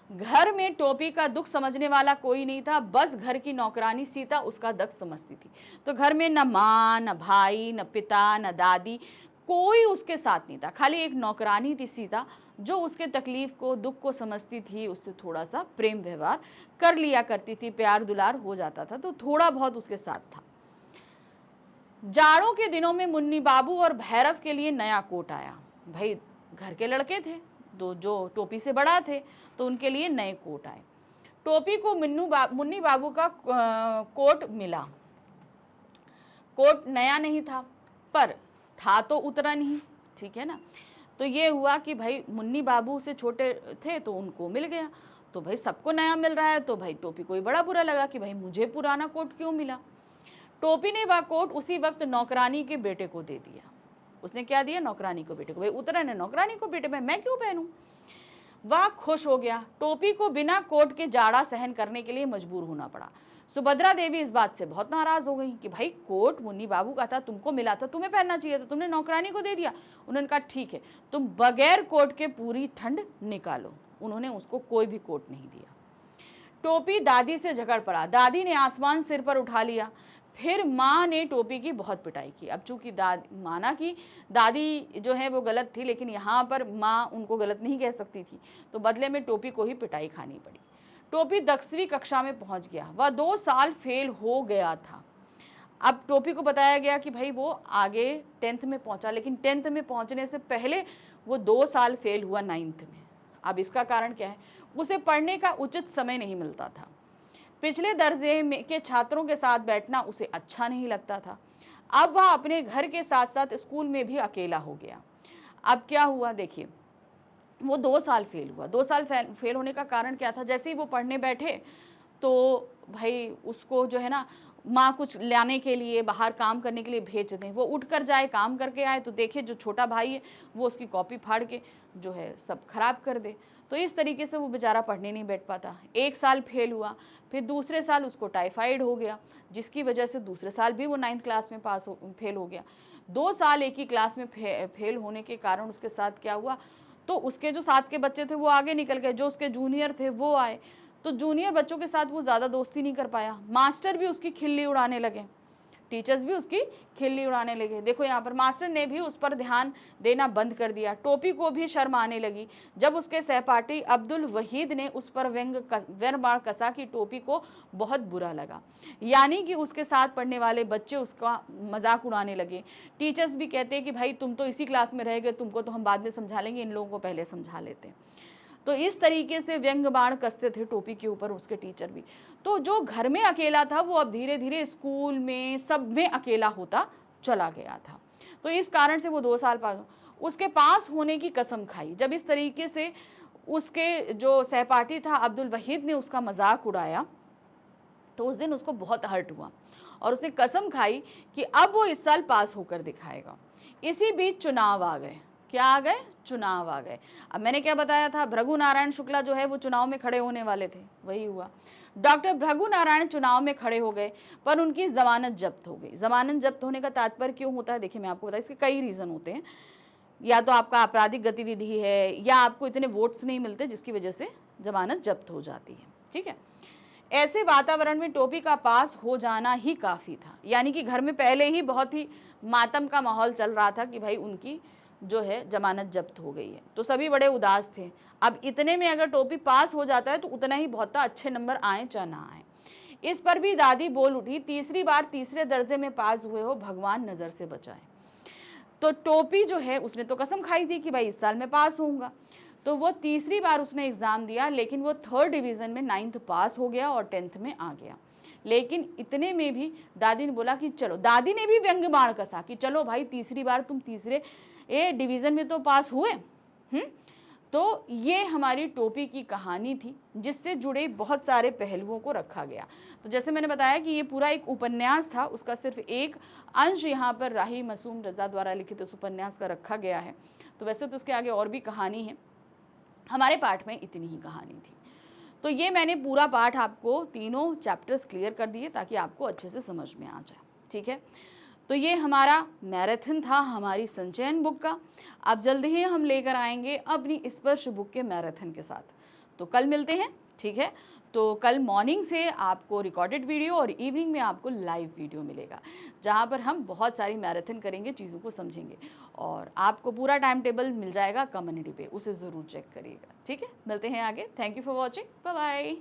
घर में टोपी का दुख समझने वाला कोई नहीं था, बस घर की नौकरानी सीता उसका दुख समझती थी। तो घर में न माँ, न भाई, न पिता, न दादी, कोई उसके साथ नहीं था। खाली एक नौकरानी थी सीता, जो उसके तकलीफ को, दुख को समझती थी। उससे थोड़ा सा प्रेम व्यवहार कर लिया करती थी, प्यार दुलार हो जाता था, तो थोड़ा बहुत उसके साथ था। जाड़ों के दिनों में मुन्नी बाबू और भैरव के लिए नया कोट आया। भाई घर के लड़के थे, जो टोपी से बड़ा थे, तो उनके लिए नए कोट आए। टोपी को मुन्नी बाबू का कोट मिला। कोट नया नहीं था, पर था तो उतरा नहीं, ठीक है ना। तो ये हुआ कि भाई मुन्नी बाबू से छोटे थे तो उनको मिल गया। तो भाई सबको नया मिल रहा है, तो भाई टोपी को ही बड़ा बुरा लगा कि भाई मुझे पुराना कोट क्यों मिला। टोपी ने वह कोट उसी वक्त नौकरानी के बेटे को दे दिया। उसने क्या दिया, नौकरानी को बेटे को। भाई उतरा ने नौकरानी को बेटे में, मैं क्यों पहनूं। वह खुश हो गया। टोपी को बिना कोट के जाड़ा सहन करने के लिए मजबूर होना पड़ा। सुभद्रा देवी इस बात से बहुत नाराज हो गई कि भाई कोट मुन्नी बाबू का था, तुमको मिला था, तुम्हें पहनना चाहिए था, तुमने नौकरानी को दे दिया। उन्होंने कहा ठीक है, तुम बगैर कोट के पूरी ठंड निकालो। उन्होंने उसको कोई भी कोट नहीं दिया। टोपी दादी से झगड़ पड़ा। दादी ने आसमान सिर पर उठा लिया। फिर माँ ने टोपी की बहुत पिटाई की। अब चूंकि माना कि दादी जो है वो गलत थी, लेकिन यहाँ पर माँ उनको गलत नहीं कह सकती थी, तो बदले में टोपी को ही पिटाई खानी पड़ी। टोपी 10वीं कक्षा में पहुँच गया। वह 2 साल फेल हो गया था। अब टोपी को बताया गया कि भाई वो आगे 10th में पहुँचा, लेकिन 10th में पहुँचने से पहले वो 2 साल फेल हुआ 9th में। अब इसका कारण क्या है, उसे पढ़ने का उचित समय नहीं मिलता था। पिछले दर्जे में के छात्रों के साथ बैठना उसे अच्छा नहीं लगता था। अब वह अपने घर के साथ साथ स्कूल में भी अकेला हो गया। अब क्या हुआ देखिए, वो 2 साल फेल हुआ। 2 साल फेल होने का कारण क्या था, जैसे ही वो पढ़ने बैठे तो भाई उसको जो है ना माँ कुछ लाने के लिए, बाहर काम करने के लिए भेज दें। वो उठ कर जाए, काम करके आए तो देखे जो छोटा भाई है वो उसकी कॉपी फाड़ के जो है सब खराब कर दे। तो इस तरीके से वो बेचारा पढ़ने नहीं बैठ पाता। 1 साल फेल हुआ, फिर दूसरे साल उसको टाइफाइड हो गया, जिसकी वजह से दूसरे साल भी वो 9th क्लास में फेल हो गया। 2 साल एक ही क्लास में फेल होने के कारण उसके साथ क्या हुआ, तो उसके जो साथ के बच्चे थे वो आगे निकल गए, जो उसके जूनियर थे वो आए। तो जूनियर बच्चों के साथ वो ज़्यादा दोस्ती नहीं कर पाया। मास्टर भी उसकी खिल्ली उड़ाने लगे, टीचर्स भी उसकी खिल्ली उड़ाने लगे। देखो यहाँ पर मास्टर ने भी उस पर ध्यान देना बंद कर दिया। टोपी को भी शर्म आने लगी जब उसके सहपाठी अब्दुल वहीद ने उस पर व्यंग बाण कसा कि टोपी को बहुत बुरा लगा। यानी कि उसके साथ पढ़ने वाले बच्चे उसका मजाक उड़ाने लगे। टीचर्स भी कहते हैं कि भाई तुम तो इसी क्लास में रह गए, तुमको तो हम बाद में समझा लेंगे, इन लोगों को पहले समझा लेते हैं। तो इस तरीके से व्यंग बाण कसते थे टोपी के ऊपर उसके टीचर भी। तो जो घर में अकेला था वो अब धीरे धीरे स्कूल में सब में अकेला होता चला गया था। तो इस कारण से वो 2 साल पास, उसके पास होने की कसम खाई। जब इस तरीके से उसके जो सहपाठी था अब्दुल वहीद ने उसका मजाक उड़ाया, तो उस दिन उसको बहुत हर्ट हुआ और उसने कसम खाई कि अब वो इस साल पास होकर दिखाएगा। इसी बीच चुनाव आ गए। क्या आ गए? चुनाव आ गए। अब मैंने क्या बताया था, भृगु नारायण शुक्ला जो है वो चुनाव में खड़े होने वाले थे, वही हुआ। डॉक्टर भृगु नारायण चुनाव में खड़े हो गए, पर उनकी जमानत जब्त हो गई। जमानत जब्त होने का तात्पर्य क्यों होता है, देखिए मैं आपको बताया, इसके कई रीजन होते हैं। या तो आपका आपराधिक गतिविधि है, या आपको इतने वोट्स नहीं मिलते जिसकी वजह से जमानत जब्त हो जाती है। ठीक है, ऐसे वातावरण में टोपी का पास हो जाना ही काफ़ी था। यानी कि घर में पहले ही बहुत ही मातम का माहौल चल रहा था कि भाई उनकी जो है जमानत जब्त हो गई है, तो सभी बड़े उदास थे। अब इतने में अगर टोपी पास हो जाता है तो उतना ही बहुत अच्छे नंबर आए चाहे ना आए। इस पर भी दादी बोल उठी, तीसरी बार तीसरे दर्जे में पास हुए हो, भगवान नज़र से बचाए। तो टोपी जो है उसने तो कसम खाई थी कि भाई इस साल मैं पास होऊंगा, तो वो तीसरी बार उसने एग्ज़ाम दिया, लेकिन वो 3rd डिवीज़न में 9th पास हो गया और 10th में आ गया। लेकिन इतने में भी दादी ने बोला कि चलो, दादी ने भी व्यंग्य बाण कसा कि चलो भाई तीसरी बार तुम तीसरे डिवीज़न में तो पास हुए। तो ये हमारी टोपी की कहानी थी, जिससे जुड़े बहुत सारे पहलुओं को रखा गया। तो जैसे मैंने बताया कि ये पूरा एक उपन्यास था, उसका सिर्फ एक अंश यहाँ पर राही मासूम रज़ा द्वारा लिखित उस उपन्यास का रखा गया है। तो वैसे तो उसके आगे और भी कहानी है, हमारे पाठ में इतनी ही कहानी थी। तो ये मैंने पूरा पाठ आपको तीनों चैप्टर्स क्लियर कर दिए ताकि आपको अच्छे से समझ में आ जाए। ठीक है, तो ये हमारा मैराथन था हमारी संचयन बुक का। अब जल्दी ही हम लेकर आएंगे अपनी स्पर्श बुक के मैराथन के साथ। तो कल मिलते हैं। ठीक है, तो कल मॉर्निंग से आपको रिकॉर्डेड वीडियो और इवनिंग में आपको लाइव वीडियो मिलेगा, जहाँ पर हम बहुत सारी मैराथन करेंगे, चीज़ों को समझेंगे, और आपको पूरा टाइम टेबल मिल जाएगा कम्युनिटी पे, उसे ज़रूर चेक करिएगा। ठीक है, मिलते हैं आगे। Thank you for watching, bye bye.